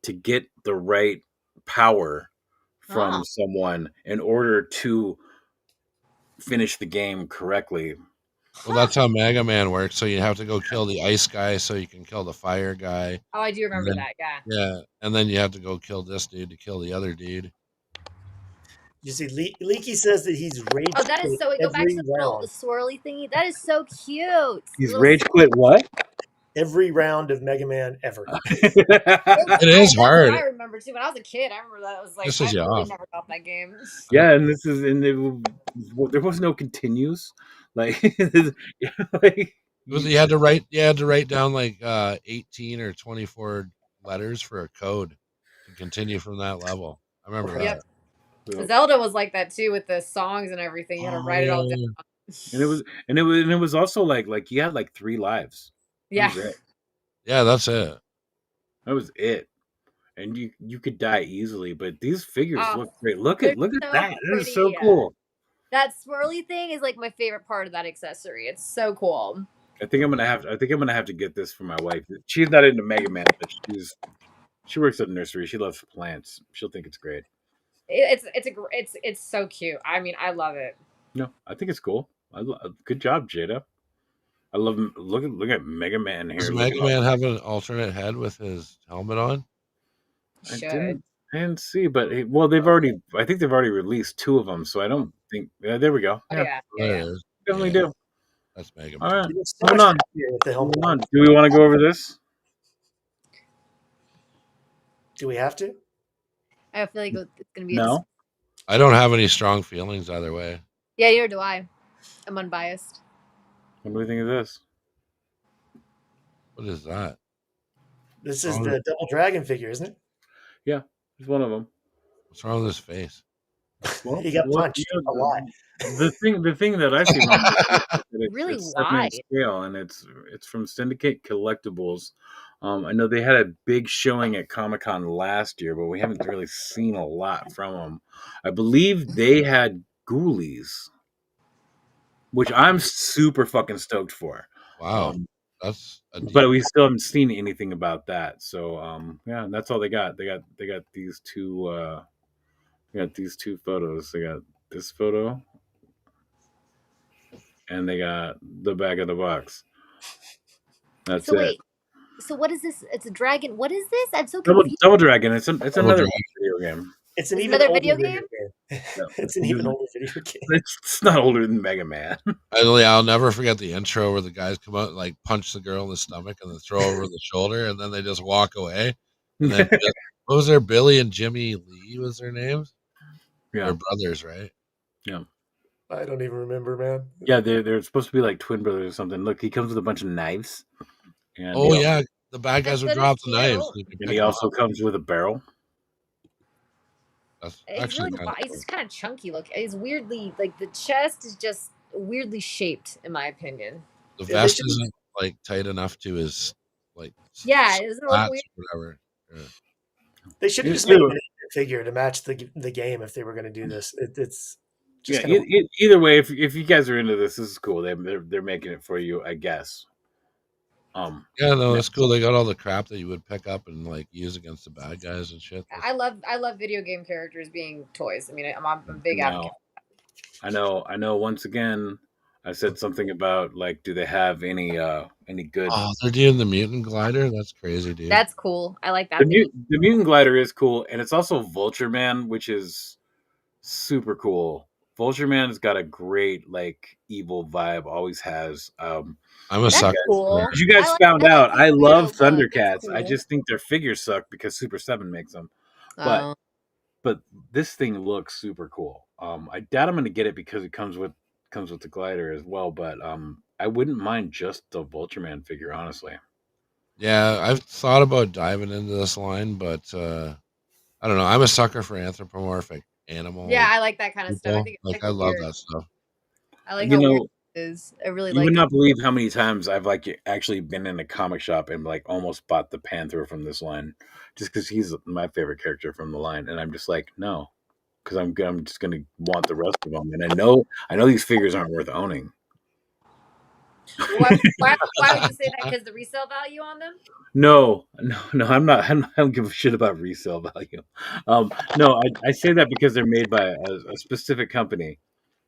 to get the right power from someone in order to finish the game correctly. Well, that's how Mega Man works. So you have to go kill the ice guy so you can kill the fire guy. Oh, I do remember that. Yeah. Yeah, and then you have to go kill this dude to kill the other dude. You see, Leaky says that he's rage. Oh, that is so. Go back to the swirly thingy. That is so cute. He's rage quit what? Every round of Mega Man ever. It is hard. I remember too. When I was a kid, I remember that. I was like, I really never got that game. Yeah, and there was no continues. Like, You had to write down like 18 or 24 letters for a code to continue from that level. I remember that. Zelda was like that too with the songs and everything. You had to write it all down. And it was also like you had like 3 lives. Yeah. Yeah, that's it. That was it. And you could die easily, but these figures look great. Look at that. That is so cool. That swirly thing is like my favorite part of that accessory. It's so cool. I think I'm gonna have to get this for my wife. She's not into Mega Man, but she works at a nursery. She loves plants. She'll think it's great. It's so cute. I mean, I love it. No, I think it's cool. Good job, Jada. I love him. Look at Mega Man here. Does Mega Man have an alternate head with his helmet on? I didn't see, but they've already. I think they've already released 2 of them, so I don't think. There we go. Yeah. Definitely do. That's Mega Man. All right, hold on. Do we want to go over this? Do we have to? I feel like it's gonna be no. I don't have any strong feelings either way. Yeah, neither do I. I'm unbiased. What do we think of this? What is that? This is the Double Dragon figure, isn't it? Yeah, it's one of them. What's wrong with his face? Well, he got punched a lot. The thing that I see is really it's wide scale, and it's from Syndicate Collectibles. I know they had a big showing at Comic-Con last year, but we haven't really seen a lot from them. I believe they had Ghoulies, which I'm super fucking stoked for. Wow. But we still haven't seen anything about that. So yeah, that's all they got. They got these 2 these 2 photos. They got this photo and they got the back of the box. That's it. So what is this? It's a dragon. What is this? I'm so confused. Double Dragon. It's another video game. It's another video game. Yeah. It's an even older video game. It's not older than Mega Man. I'll never forget the intro where the guys come out and like punch the girl in the stomach and then throw over the shoulder, and then they just walk away. And then what was their Billy and Jimmy Lee was their names? Yeah. They're brothers, right? Yeah. I don't even remember, man. Yeah, they're supposed to be like twin brothers or something. Look, he comes with a bunch of knives. And Oh yeah, the bad guys would That drop is the knives. cute. You could And pick he them also up. comes with a barrel. That's He's actually really kind of he's cool. just kind of chunky look. He's weirdly like the chest is just weirdly shaped in my opinion. The Yeah, they vest should- isn't like tight enough to his like Yeah, it doesn't look slats weird. or whatever. Yeah. They should have It's just made true. an figure to match the game if they were going to do this. It's just Yeah, kind of either way, if you guys are into this is cool. They're making it for you, I guess. Yeah, no, it's cool. They got all the crap that you would pick up and like use against the bad guys and shit. I love video game characters being toys. I mean, I'm a big advocate. I know. Once again, I said something about like, do they have any good? Oh, they're doing the mutant glider. That's crazy, dude. That's cool. I like that. The mutant glider is cool, and it's also Vulture Man, which is super cool. Vulture Man has got a great like evil vibe. Always has. I'm a That's sucker. cool. As you guys I like- found I like out, the I weirdo love look. It's Thundercats. I cool. just think their figures suck because Super 7 makes them. But this thing looks super cool. I doubt I'm going to get it because it comes with the glider as well. But I wouldn't mind just the Vultureman figure, honestly. Yeah, I've thought about diving into this line, but I don't know. I'm a sucker for anthropomorphic animal. Yeah, I like that kind of stuff. I people. think I love that stuff. I like You how know, weird it is. I really You like would it. not believe how many times I've like actually been in a comic shop and like almost bought the Panther from this line, just because he's my favorite character from the line, and I'm just like no, because I'm just gonna want the rest of them, and I know these figures aren't worth owning. Why would you say that? Because the resale value on them? No, I'm not. I don't give a shit about resale value. No, I say that because they're made by a specific company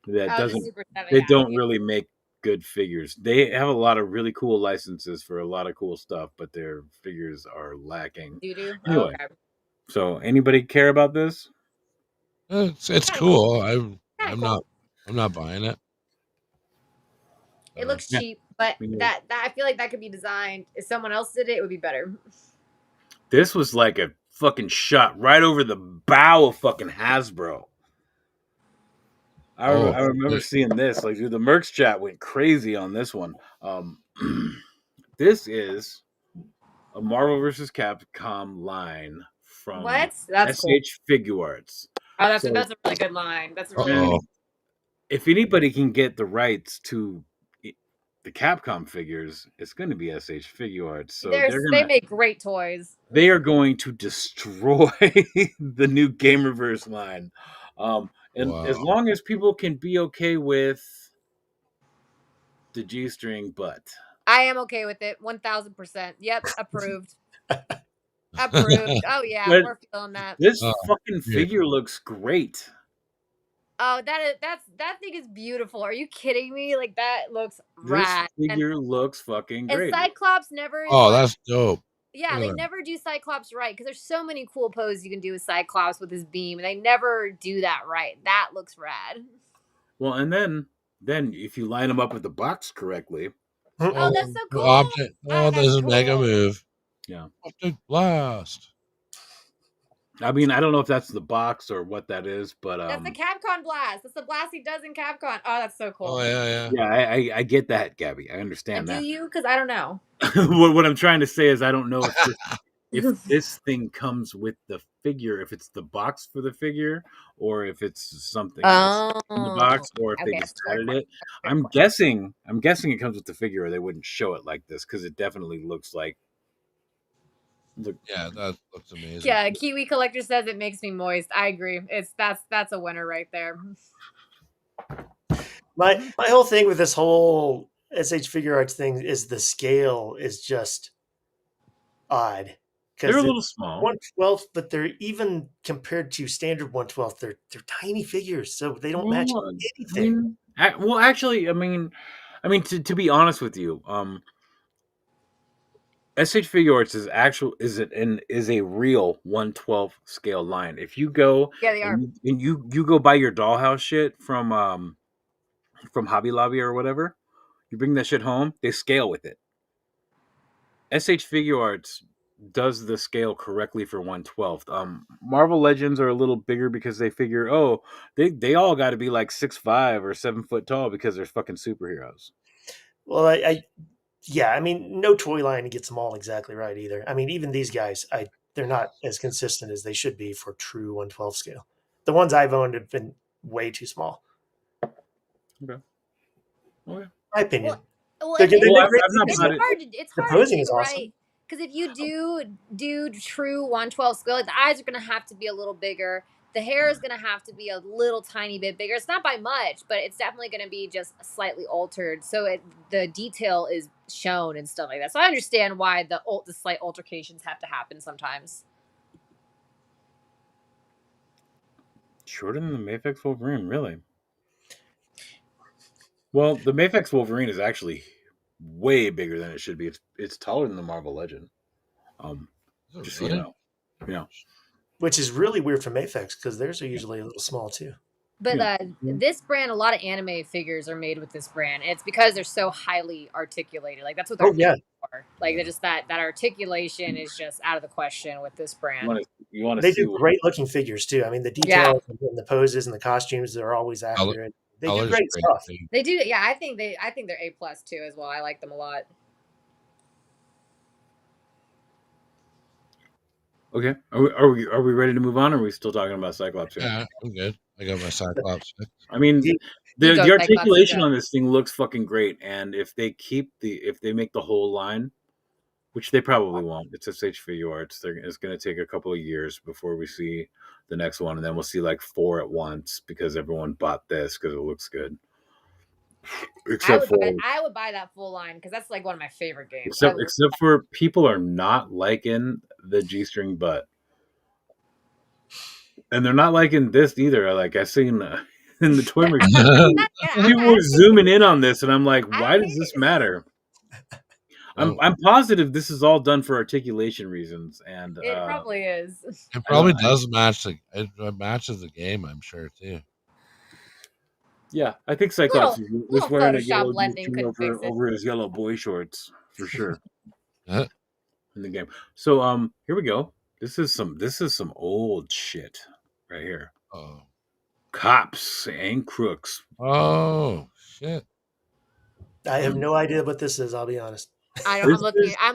that Oh, the doesn't. Super 7. They yeah, don't okay. really make good figures. They have a lot of really cool licenses for a lot of cool stuff, but their figures are lacking. You do? Anyway, Okay. so anybody care about this? It's Kinda cool. Kinda I'm cool. not buying it. It looks Yeah. cheap, but Me neither. that I feel like that could be designed. If someone else did it, it would be better. This was like a fucking shot right over the bow of fucking Hasbro. I remember seeing this. Like, dude, the Mercs chat went crazy on this one. This is a Marvel vs. Capcom line from What? That's cool. SH Figuarts. Oh, that's So- a really good line. That's really And Uh-oh. if anybody can get the rights to the Capcom figures, it's going to be SH Figuarts. So they make great toys. they are going to destroy the new Gamerverse line. And as Wow. long as people can be okay with the G-string butt. I am okay with it. 1000%. Yep, approved. Approved. Oh yeah, But we're feeling that. This Oh, fucking yeah. figure looks great. Oh, that thing is beautiful. Are you kidding me? Like that looks This rad. figure looks fucking And great. Cyclops never is Oh, like- that's dope. yeah, Look they at that. never do Cyclops right because there's so many cool poses you can do with Cyclops with his beam, and they never do that right. That looks rad. Well, and then if you line them up with the box correctly, Oh, that's so cool. Object. Oh, Oh, that's there's a mega cool. move. yeah. Object blast. I mean, I don't know if that's the box or what that is, but That's the Capcom blast. That's the blast he does in Capcom. Oh, that's so cool. Oh yeah. yeah, I get that, Gabby. I understand Do that. you? Because I don't know. what I'm trying to say is I don't know if this thing comes with the figure, if it's the box for the figure, or if it's something else in the box, or if they okay, just fair added point. it. I'm guessing it comes with the figure, or they wouldn't show it like this because it definitely looks like. Yeah, that looks amazing. Yeah, Kiwi Collector says it makes me moist. I agree. That's a winner right there. my whole thing with this whole SH Figure Arts thing is the scale is just odd. They're a little small. 1/12, but they're even compared to standard 1/12, they're tiny figures, so they don't match anything. Actually, I mean, to be honest with you, SH Figure Arts is a real 1/12 scale line. If you go Yeah, they are. and you go buy your dollhouse shit from Hobby Lobby or whatever, you bring that shit home, they scale with it. SH Figure Arts does the scale correctly for 1/12. Marvel Legends are a little bigger because they figure, oh, they all got to be like 6'5" or 7 foot tall because they're fucking superheroes. Well, yeah, I mean, no toy line gets them all exactly right either. I mean, even these guys, they're not as consistent as they should be for true 1/12 scale. The ones I've owned have been way too small. Okay. Okay. My opinion. Well, They're and good- it's, they're I've great not things, bought though. it. it's The hard posing too, is awesome. right? Because if you do true 1/12 scale, like the eyes are gonna have to be a little bigger. The hair is gonna have to be a little tiny bit bigger. It's not by much, but it's definitely gonna be just slightly altered, so the detail is shown and stuff like that. So I understand why the slight altercations have to happen sometimes. Shorter than the Mafex Wolverine, really? Well, the Mafex Wolverine is actually way bigger than it should be. It's taller than the Marvel Legend. Is it Just so you really? know. Yeah. Which is really weird for Mafex because theirs are usually a little small too. But Yeah. this brand, a lot of anime figures are made with this brand. And it's because they're so highly articulated. Like that's what they're Oh yeah, known for. Like they're just that articulation is just out of the question with this brand. You want to they see do great looking figures too. I mean, the Yeah, details and the poses and the costumes are always accurate. They do Color's great great, stuff. too. they do. Yeah, I think they're A+ too as well. I like them a lot. Okay. Are we ready to move on? Or are we still talking about Cyclops here? Yeah, I'm good. I got my Cyclops 6. I mean, You- You the go, Cyclops, you articulation go. on this thing looks fucking great, and if they make the whole line, which they probably won't, it's SH Figure Arts. It's going to take a couple of years before we see the next one, and then we'll see like 4 at once because everyone bought this because it looks good. Except I would buy that full line because that's like one of my favorite games. except for people are not liking the G-string butt, and they're not liking this either. Like I've seen in the ToyMercs, people were zooming in on this, and I'm like, why does this matter? I'm positive this is all done for articulation reasons, and It probably is. It probably does match it matches the game, I'm sure too. yeah, I think Cyclops was little wearing a Photoshop yellow blending G-string couldn't fix it. over his yellow boy shorts for sure Huh? in the game. So here we go. This is some old shit right here. Oh. Cops and crooks. Oh shit. I have no idea what this is. I'll be honest. I'm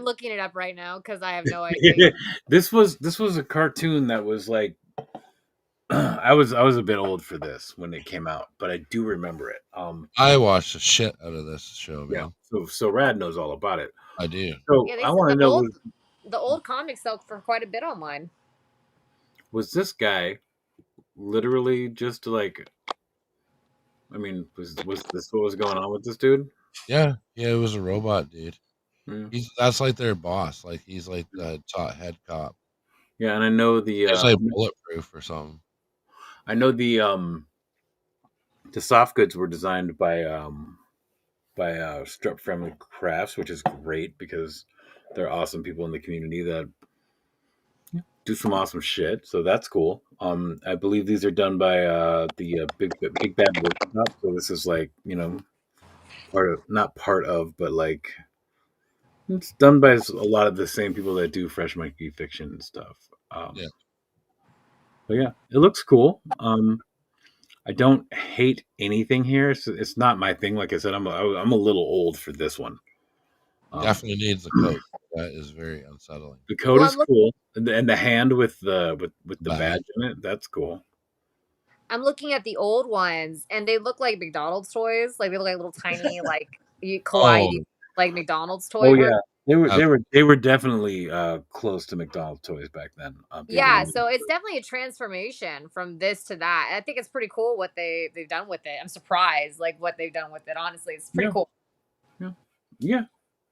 looking it up right now because I have no idea. This was a cartoon that was like I was a bit old for this when it came out, but I do remember it. I watched the shit out of this show, man. Yeah. So Rad knows all about it. I do. So Yeah, I want to know the old comics sell for quite a bit online. was this guy literally just like? I mean, was this what was going on with this dude? Yeah, it was a robot, dude. Yeah. That's like their boss. Like he's like the top head cop. Yeah, and I know the He's like bulletproof or something. I know the soft goods were designed by Strep Friendly Crafts, which is great because they're awesome people in the community that do some awesome shit. So that's cool. I believe these are done by the Big Bad Workshop. So this is like not part of, but like it's done by a lot of the same people that do Fresh Monkey Fiction and stuff. Yeah. But yeah, it looks cool. I don't hate anything here. It's not my thing. Like I said, I'm a little old for this one. Definitely needs the coat. That is very unsettling. The coat is cool, and the hand with the badge in it. That's cool. I'm looking at the old ones, and they look like McDonald's toys. Like they look like little tiny, like kawaii, like McDonald's toys. Oh yeah, they were definitely close to McDonald's toys back then. Yeah, so it's definitely a transformation from this to that. I think it's pretty cool what they've done with it. I'm surprised, like what they've done with it. Honestly, it's pretty cool. Yeah.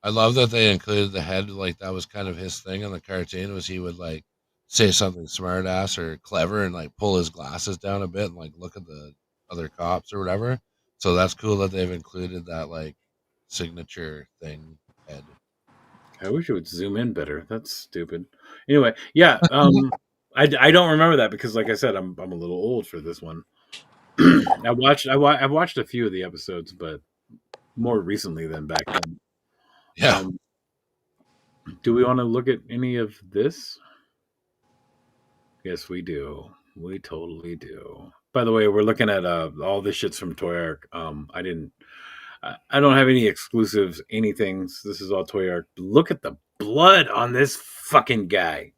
I love that they included the head. Like that was kind of his thing in the cartoon. Was he would like say something smart ass or clever and like pull his glasses down a bit and like look at the other cops or whatever. So that's cool that they've included that like signature thing head. I wish it would zoom in better. That's stupid. Anyway, yeah. I don't remember that because, like I said, I'm a little old for this one. I've watched a few of the episodes, but more recently than back then. Yeah. Do we want to look at any of this? Yes, we do. We totally do. By the way, we're looking at all this shit's from ToyMercs. I don't have any exclusives, anything. This is all ToyMercs. Look at the blood on this fucking guy.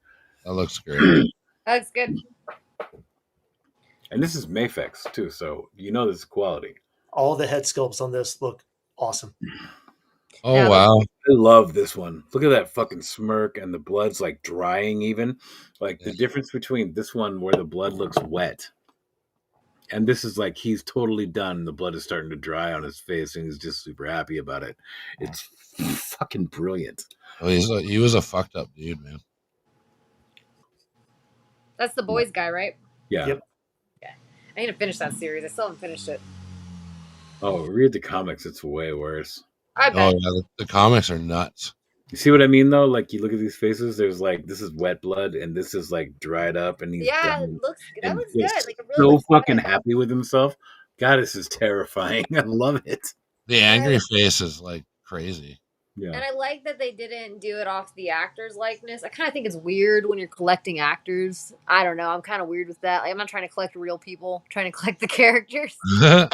That looks great. That looks good. And this is Mafex too, so you know this is quality. All the head sculpts on this look awesome. Oh Yeah, wow. I love this one. Look at that fucking smirk, and the blood's like drying even. Like the difference between this one where the blood looks wet, and this is like he's totally done. The blood is starting to dry on his face, and he's just super happy about it. It's fucking brilliant. Well, he was a fucked up dude, man. That's the boys guy, right? Yeah. Yep. I need to finish that series. I still haven't finished it. Oh, read the comics. It's way worse. I Oh bet. yeah, the comics are nuts. You see what I mean, though? Like, you look at these faces. There's like this is wet blood, and this is like dried up, and he's Yeah, done that and looks just good. Like it really so looks fucking good. happy with himself. God, this is terrifying. I love it. The angry face is like crazy. Yeah. And I like that they didn't do it off the actor's likeness. I kind of think it's weird when you're collecting actors. I don't know. I'm kind of weird with that. Like, I'm not trying to collect real people. I'm trying to collect the characters. I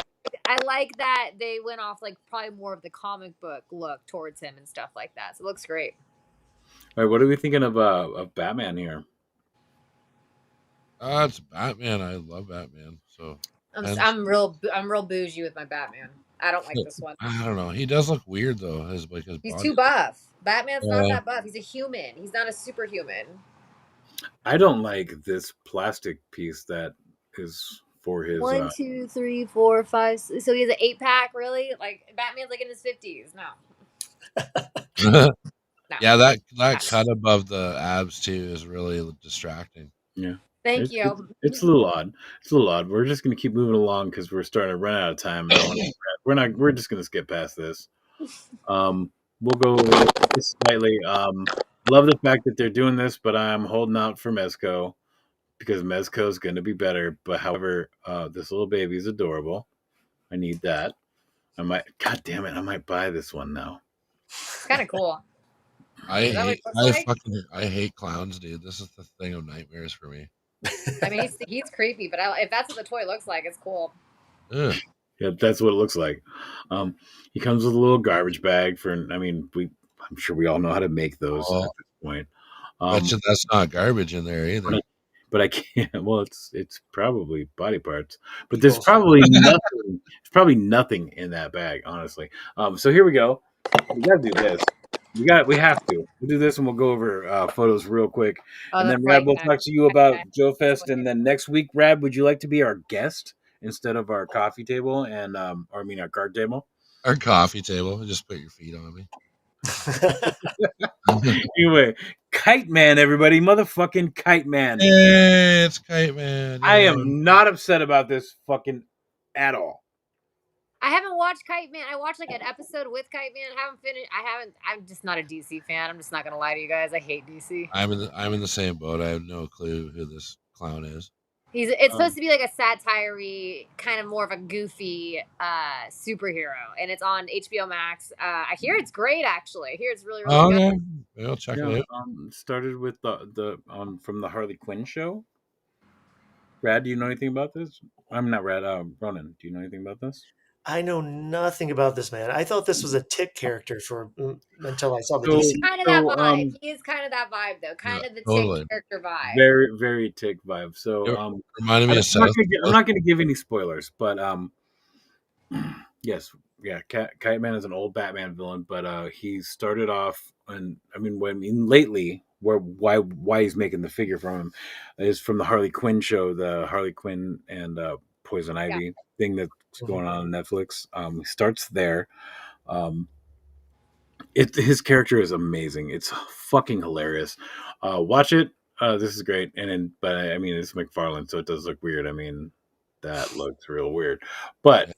like that they went off like probably more of the comic book look towards him and stuff like that. So it looks great. All right, what are we thinking of Batman here? It's Batman. I love Batman. So I'm real bougie with my Batman. I don't like this one. I don't know. He does look weird though. His He's body. too buff. Batman's not Yeah. that buff. He's a human. He's not a superhuman. I don't like this plastic piece that is for his. 1, 2, 3, 4, 5. So he has an 8-pack, really? Like Batman's like in his 50s. No. Yeah, that cut above the abs too is really distracting. Yeah. Thank you. It's a little odd. It's a little odd. We're just going to keep moving along because we're starting to run out of time. We're just going to skip past this. We'll go this slightly. Love the fact that they're doing this, but I'm holding out for Mezco because Mezco is going to be better. But however, this little baby is adorable. I need that. God damn it, I might buy this one now. It's kind of cool. I Is that what hate, it looks like? I hate clowns, dude. This is the thing of nightmares for me. I mean, he's creepy, but if that's what the toy looks like, it's cool. Ugh. Yeah, that's what it looks like. He comes with a little garbage bag for. I mean, I'm sure we all know how to make those at this point. That's not garbage in there either. But I can't. Well, it's probably body parts, but there's probably nothing. There's probably nothing in that bag, honestly. So here we go. We gotta do this. We have to. We'll do this, and we'll go over photos real quick, and then Rab will talk to you about Joe Fest, and then next week, Rab, would you like to be our guest instead of our coffee table and our card table? Our coffee table. Just put your feet on me. Anyway, Kite Man, everybody, motherfucking Kite Man. Hey, it's Kite Man. I am not upset about this fucking at all. I haven't watched Kite Man. I watched like an episode with Kite Man. I haven't finished. I'm just not a DC fan. I'm just not gonna lie to you guys. I hate DC. I'm in the same boat. I have no clue who this clown is. It's supposed to be like a satire-y, kind of more of a goofy superhero, and it's on HBO Max. I hear it's great, actually. I hear it's really, really good. Yeah, I'll check it out. Started with the from the Harley Quinn show. Brad, do you know anything about this? I'm not Brad. Ronan, do you know anything about this? I know nothing about this man. I thought this was a Tick character until I saw the So- DC. Kind of that vibe. He is kind of that vibe, though. Kind of the totally. Tick character vibe. Very, very Tick vibe. So Reminded me of South. I'm not going to give any spoilers, but yes, yeah, Kite Man is an old Batman villain, but he started off, and lately, why he's making the figure from him is from the Harley Quinn show, the Harley Quinn and Poison Ivy thing that's going on Netflix. He starts there. His character is amazing. It's fucking hilarious. Watch it. This is great. But it's McFarlane, so it does look weird. That looks real weird. But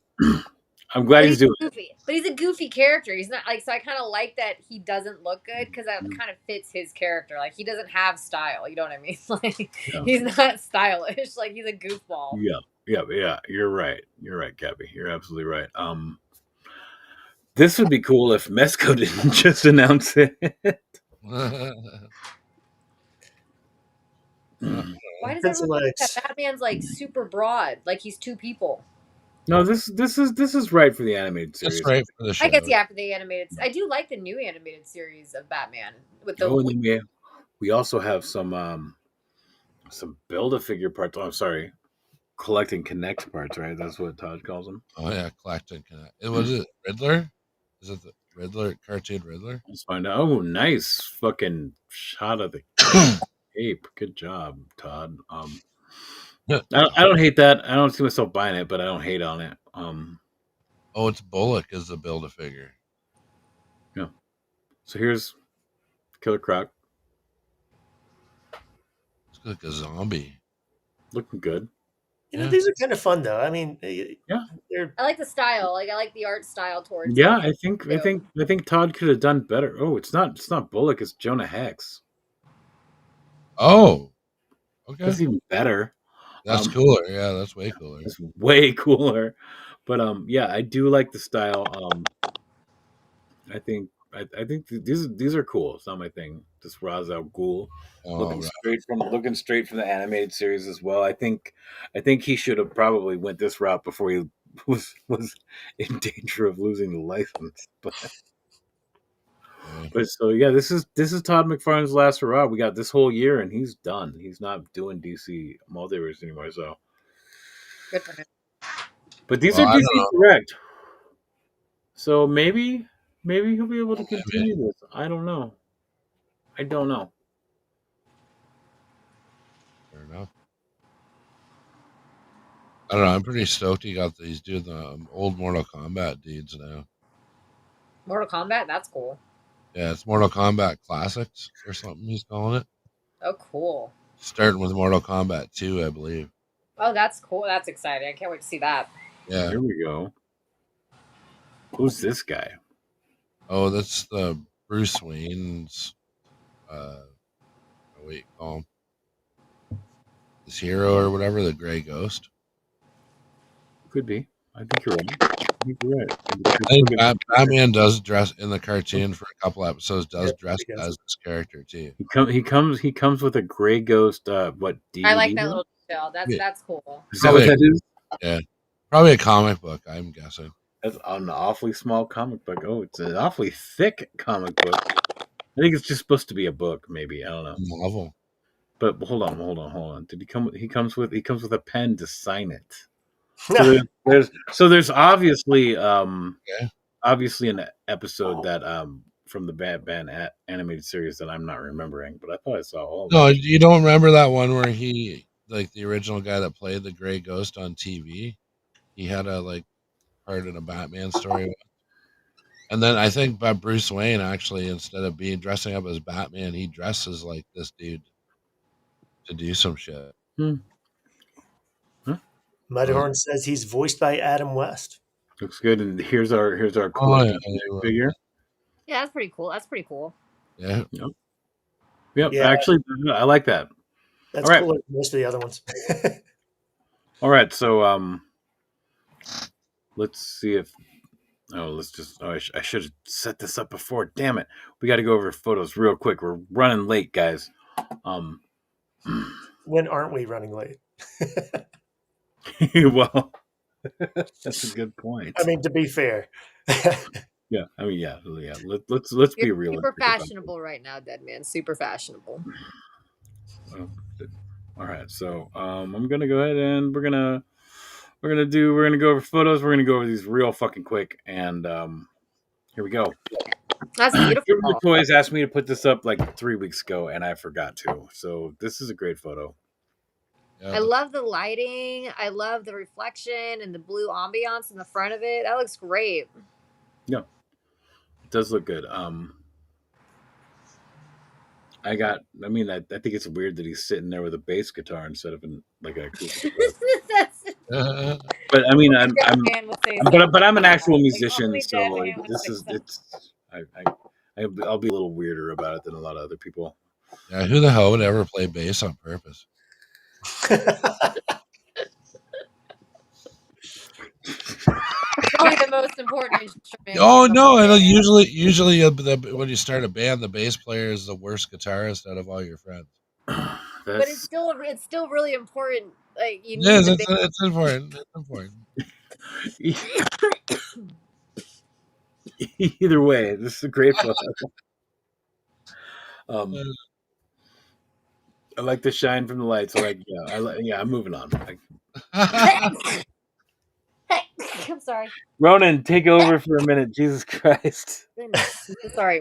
I'm glad But he's he's doing it. goofy. But he's a goofy character. He's not like, so I kind of like that he doesn't look good because that kind of fits his character. Like he doesn't have style. You know what I mean? Like Yeah. he's not stylish. Like he's a goofball. Yeah. You're right. You're right, Gabby. You're absolutely right. This would be cool if Mesco didn't just announce it. Why does Pencil everyone think that legs. Batman's like super broad? Like he's two people. No, this is right for the animated series. That's right for the show. I guess yeah, for the animated. I do like the new animated series of Batman with the. Oh, and then we also have some Build-A-Figure parts. Oh, I'm sorry, collect and connect parts, right? That's what Todd calls them. Oh yeah, Collecting Connect. Was it Riddler? Is it the Riddler cartoon Riddler? Let's find out. Oh, nice fucking shot of the cape. Good job, Todd. I don't hate that. I don't see myself buying it, but I don't hate on it. Oh, it's Bullock is the Build-A-Figure. Yeah. So here's Killer Croc. It's like a zombie. Looking good. You know, these are kind of fun though. I mean, Yeah. I like the style. Like I like the art style towards. Yeah, it. I think Todd could have done better. Oh, it's not Bullock, it's Jonah Hex. Oh, okay. That's even better. That's cooler. Yeah, that's way cooler. It's way cooler. But yeah, I do like the style. I think these are cool. It's not my thing. Just Ra's al Ghul, looking straight from the animated series as well. I think he should have probably went this route before he was in danger of losing the license. But so yeah, this is Todd McFarlane's last hurrah. We got this whole year, and he's done. He's not doing DC multiverse anymore. So Good for him. but these are DC Direct. So maybe he'll be able to continue this. I don't know. Fair enough. I don't know. I'm pretty stoked he got these doing the old Mortal Kombat dudes now. Mortal Kombat, that's cool. Yeah, it's Mortal Kombat Classics or something he's calling it. Oh, cool. Starting with Mortal Kombat 2, I believe. Oh, that's cool. That's exciting. I can't wait to see that. Yeah. Here we go. Who's this guy? Oh, that's the Bruce Wayne's call him his hero or whatever, the Gray Ghost. Could be. I think you're right. I think Batman does dress in the cartoon for a couple episodes. Dress as this character too. He comes with a Gray Ghost. What? DVD? I like that little detail. That's cool. Is that what that is? Yeah, probably a comic book. I'm guessing. That's an awfully small comic book. Oh, it's an awfully thick comic book. I think it's just supposed to be a book, maybe. I don't know. Novel. But hold on. Did he come? He comes with a pen to sign it. So there's obviously an episode that from the Batman animated series that I'm not remembering, but I thought I saw all of No, them. you don't remember that one where he, like the original guy that played the Gray Ghost on TV, he had a part in a Batman story. And then I think by Bruce Wayne actually, instead of dressing up as Batman, he dresses like this dude to do some shit. Mudhorn says he's voiced by Adam West. Looks good. And here's our collector figure. Yeah, that's pretty cool. Yeah. Yep. Yeah. Actually, I like that. That's cooler than most of the other ones. All right. So let's see if. I should have set this up before. Damn it. We got to go over photos real quick. We're running late, guys. When aren't we running late? Well, that's a good point. I mean, to be fair. Yeah. I mean, yeah. Let's be real. Super fashionable right now, Deadman. Super fashionable. All right. So I'm gonna go ahead and we're gonna go over photos. We're gonna go over these real fucking quick, and here we go. That's beautiful. Toys asked me to put this up like 3 weeks ago, and I forgot to. So this is a great photo. I love the lighting. I love the reflection and the blue ambiance in the front of it. That looks great. Yeah, it does look good. I think it's weird that he's sitting there with a bass guitar instead of a acoustic. But I mean, I'm Deadman would say but I'm an actual like, musician, only so Deadman would this say is something. it's I'll be a little weirder about it than a lot of other people. Yeah, who the hell would ever play bass on purpose? Probably the most important instrument. Oh in the no! whole And band. usually when you start a band, the bass player is the worst guitarist out of all your friends. But it's That's still really important. Like you need Yes, the big. it's important. It's important. either way. This is a great photo. Um, I like the shine from the lights. I'm moving on. I'm sorry. Ronan, take over for a minute. Jesus Christ. Goodness. Sorry.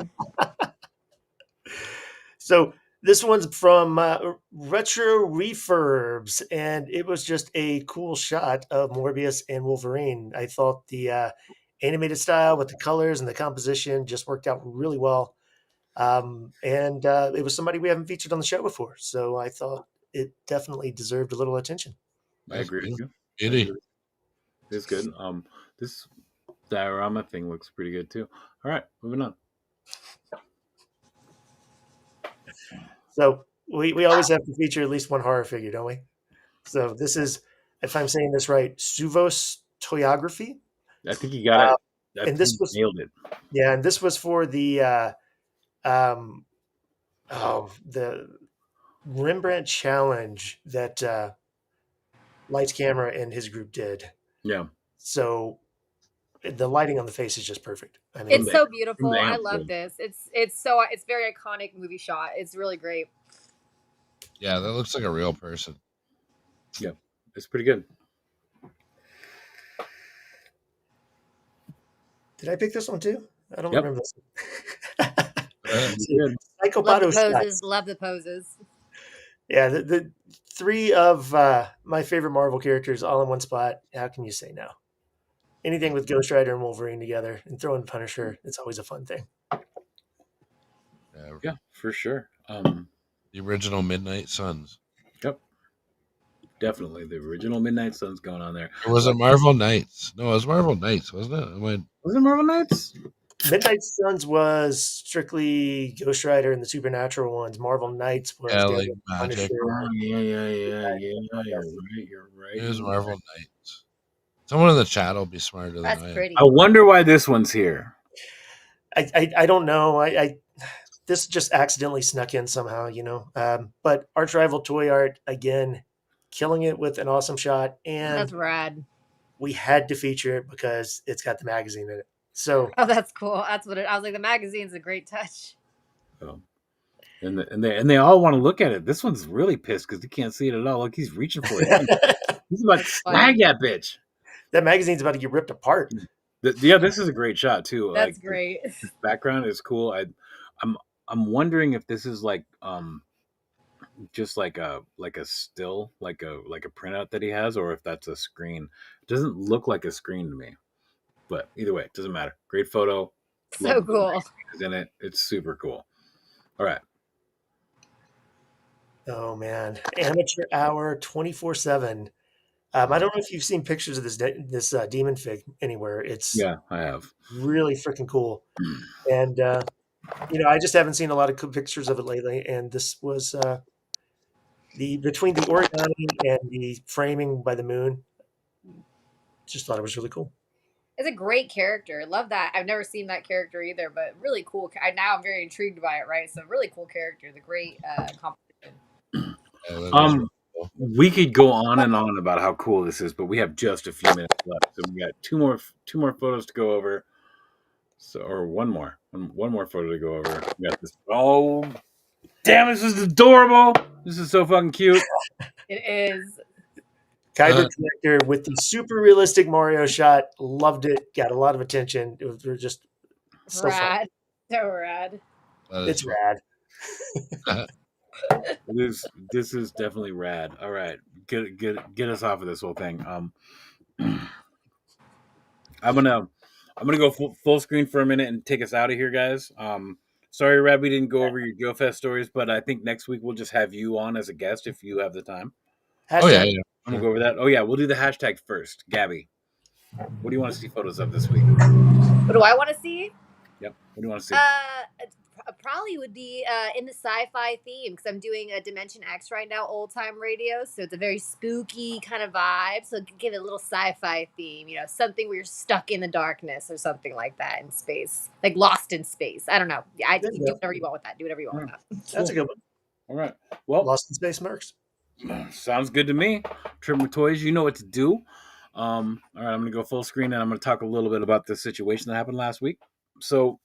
So this one's from Retro Refurbs, and it was just a cool shot of Morbius and Wolverine. I thought the animated style with the colors and the composition just worked out really well. And it was somebody we haven't featured on the show before, so I thought it definitely deserved a little attention. I That's agree with beautiful. you. Beauty. It's good. This diorama thing looks pretty good too. All right, moving on. So we always have to feature at least one horror figure, don't we? So this is, if I'm saying this right, Suvos Toyography. I think you got it. I And think this you was, nailed it. yeah, and this was for the um, the Rembrandt challenge that Lights Camera and his group did. Yeah. So the lighting on the face is just perfect. I mean, It's so From beautiful. the I amp, love this. It's very iconic movie shot. It's really great. Yeah, that looks like a real person. yeah, it's pretty good. did I pick this one too? I don't Yep. remember this. You did. Love the Psychopato Sky. poses. Love the poses. Yeah, the three of my favorite Marvel characters all in one spot. How can you say no? Anything with Ghost Rider and Wolverine together and throwing Punisher, it's always a fun thing. Yeah, for sure. The original Midnight Suns. Yep. Definitely the original Midnight Sun's going on there. Or was it Marvel Knights? No, it was Marvel Knights, wasn't it? Was it Marvel Knights? Midnight Suns was strictly Ghost Rider and the Supernatural ones. Marvel Knights was Yeah, like Daredevil, magic. Punisher. Oh, yeah. You're right. You're It was right. Marvel Knights. Someone in the chat will be smarter than That's I am. pretty. I wonder why this one's here. I don't know. I this just accidentally snuck in somehow, you know. But Arch Rival Toy Art again, killing it with an awesome shot, and That's rad. we had to feature it because it's got the magazine in it. So Oh, that's cool. That's what it. I was like, the magazine's a great touch. So, and they all want to look at it. This one's really pissed because he can't see it at all. Look, he's reaching for it. He's about to snag that bitch. that magazine's about to get ripped apart. Yeah, this is a great shot too. That's Like, great. his background is cool. I'm wondering if this is like just like a still like a printout that he has, or if that's a screen. It doesn't look like a screen to me, but either way, it doesn't matter. Great photo. So Love cool. is in it. It's super cool. All right. Oh man, Amateur Hour 24/7. I don't know if you've seen pictures of this demon fig anywhere. It's Yeah, I have. really freaking cool, and you know I just haven't seen a lot of cool pictures of it lately. And this was the between the origami and the framing by the moon. Just thought it was really cool. It's a great character. Love that. I've never seen that character either, but really cool. Now I'm very intrigued by it. Right, so really cool character. The great composition. Yeah, that is really cool. We could go on and on about how cool this is, but we have just a few minutes left, so we got two more photos to go over. So, or one more photo to go over. We got this. Oh, damn! This is adorable. This is so fucking cute. It is. Kyber Connector with the super realistic Mario shot. Loved it. Got a lot of attention. It was just so fun. Rad. So rad. That is It's rad. This is definitely rad. All right, get us off of this whole thing. I'm gonna go full screen for a minute and take us out of here, guys. Sorry, Rad, we didn't go over your GeoFest stories, but I think next week we'll just have you on as a guest if you have the time. Oh yeah, Hashtag. yeah. I'm gonna go over that. Oh yeah, we'll do the hashtag first. Gabby, what do you want to see photos of this week? What do I want to see? Yep. What do you want to see? It probably would be in the sci-fi theme because I'm doing a Dimension X right now, old time radio. So it's a very spooky kind of vibe. So give it a little sci-fi theme, something where you're stuck in the darkness or something like that in space, like lost in space. I don't know. There You you do go. whatever you want with that. Do whatever you want All right. with that. That's a good one. All right. Well, Lost in Space Mercs. sounds good to me. Trim with Toys, you know what to do. All right, I'm gonna go full screen and I'm gonna talk a little bit about this situation that happened last week. So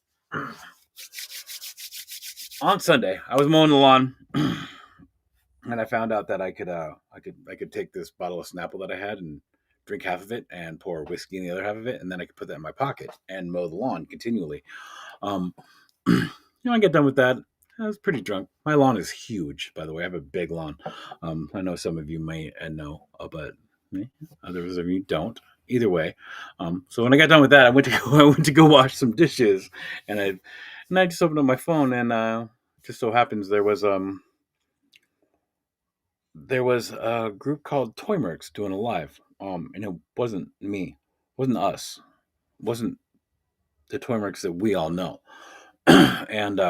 on Sunday, I was mowing the lawn, and I found out that I could take this bottle of Snapple that I had and drink half of it and pour whiskey in the other half of it, and then I could put that in my pocket and mow the lawn continually. I get done with that. I was pretty drunk. My lawn is huge, by the way. I have a big lawn. I know some of you may know, but others of you don't. Either way, so when I got done with that, I went to go wash some dishes, and I just opened up my phone, and just so happens there was a group called ToyMercs doing a live, and it wasn't me, wasn't us, wasn't the ToyMercs that we all know, and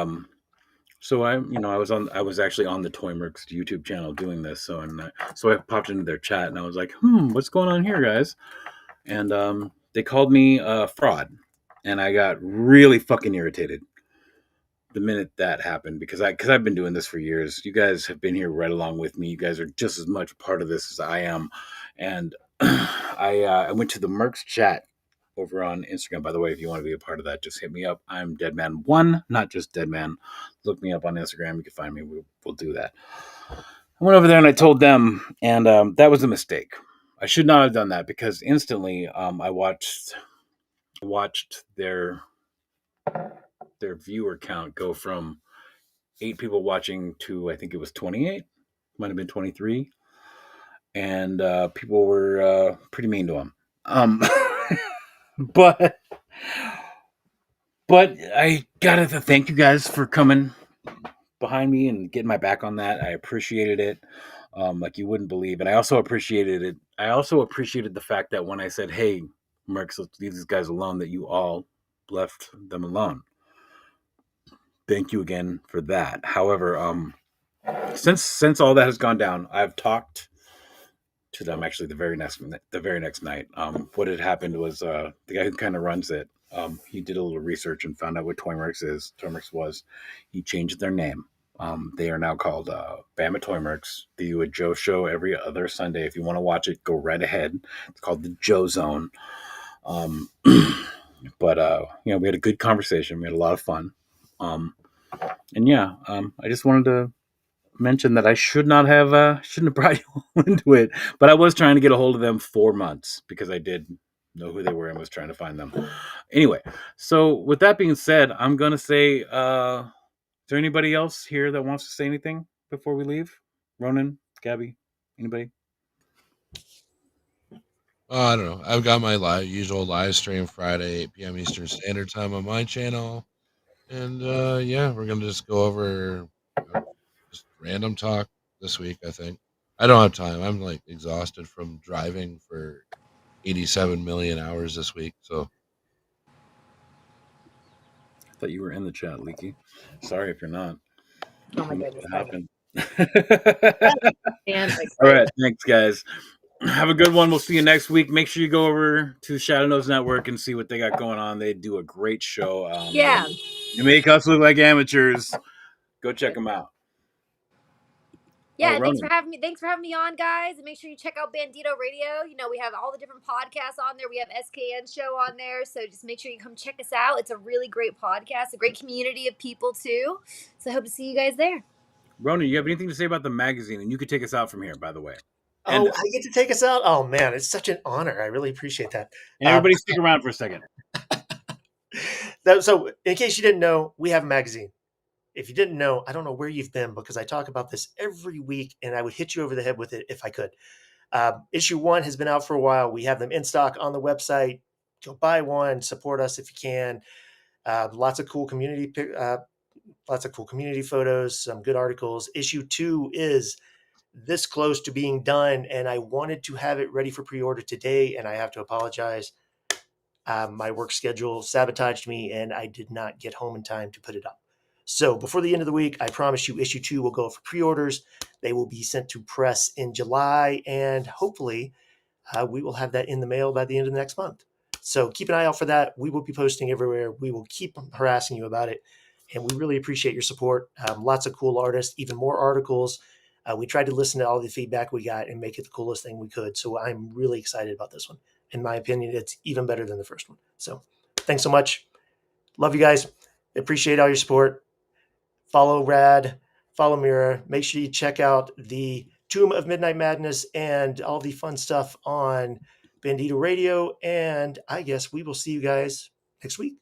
so I was actually on the ToyMercs YouTube channel doing this, so I popped into their chat and I was like, what's going on here, guys? And they called me a fraud, and I got really fucking irritated the minute that happened because I've been doing this for years. You guys have been here right along with me. You guys are just as much part of this as I am, and I went to the Mercs chat over on Instagram. By the way, if you want to be a part of that, just hit me up. I'm deadmanwon, not just deadman. Look me up on Instagram. You can find me. We'll do that. I went over there and I told them, and that was a mistake. I should not have done that because instantly I watched their viewer count go from 8 people watching to I think it was 28, might have been 23, and people were pretty mean to them. But I gotta thank you guys for coming behind me and getting my back on that. I appreciated it, like you wouldn't believe, and I also appreciated it. I also appreciated the fact that when I said, "Hey, Mercs, let's leave these guys alone," that you all left them alone. Thank you again for that. However, since all that has gone down, I've talked to them actually the very next night. What had happened was the guy who kind of runs it. He did a little research and found out what ToyMercs is. ToyMercs was. He changed their name. They are now called Bama ToyMercs. They do a Joe show every other Sunday. If you want to watch it, go right ahead. It's called the Joe Zone. But we had a good conversation. We had a lot of fun. I just wanted to mention that I shouldn't have brought you into it, but I was trying to get a hold of them 4 months because I did know who they were and was trying to find them. Anyway, so with that being said, I'm gonna say, is there anybody else here that wants to say anything before we leave? Ronan, Gabby, anybody? I don't know. I've got my usual live stream Friday, 8 p.m. Eastern Standard Time on my channel. And we're going to just go over just random talk this week, I think. I don't have time. I'm like exhausted from driving for 87 million hours this week. So I thought you were in the chat, Leaky. Sorry if you're not. Oh my goodness. What happened? And All right, thanks, guys. Have a good one. We'll see you next week. Make sure you go over to Shadow Nose Network and see what they got going on. They do a great show. yeah. They make us look like amateurs. Go check them out. Yeah, Oh, and thanks for Ronan. having me. Thanks for having me on, guys. And make sure you check out Bandito Radio. We have all the different podcasts on there. We have SKN show on there, so just make sure you come check us out. It's a really great podcast, a great community of people too. So I hope to see you guys there. Ronan, you have anything to say about the magazine? And you could take us out from here, by the way. Oh, I get to take us out? Oh, man, it's such an honor. I really appreciate that. And everybody stick around for a second. So, in case you didn't know, we have a magazine. If you didn't know, I don't know where you've been because I talk about this every week and I would hit you over the head with it if I could. Issue 1 has been out for a while. We have them in stock on the website. Go buy one, support us if you can. Lots of cool community photos, some good articles. Issue 2 is this close to being done, and I wanted to have it ready for pre-order today, and I have to apologize. My work schedule sabotaged me, and I did not get home in time to put it up. So before the end of the week, I promise you issue 2 will go for pre-orders. They will be sent to press in July, and hopefully we will have that in the mail by the end of next month. So keep an eye out for that. We will be posting everywhere. We will keep harassing you about it, and we really appreciate your support. Lots of cool artists, even more articles. We tried to listen to all the feedback we got and make it the coolest thing we could. So I'm really excited about this one. In my opinion, it's even better than the first one. So thanks so much. Love you guys. Appreciate all your support. Follow Rad, follow Mira. Make sure you check out the Tomb of Midnight Madness and all the fun stuff on Bandito Radio. And I guess we will see you guys next week.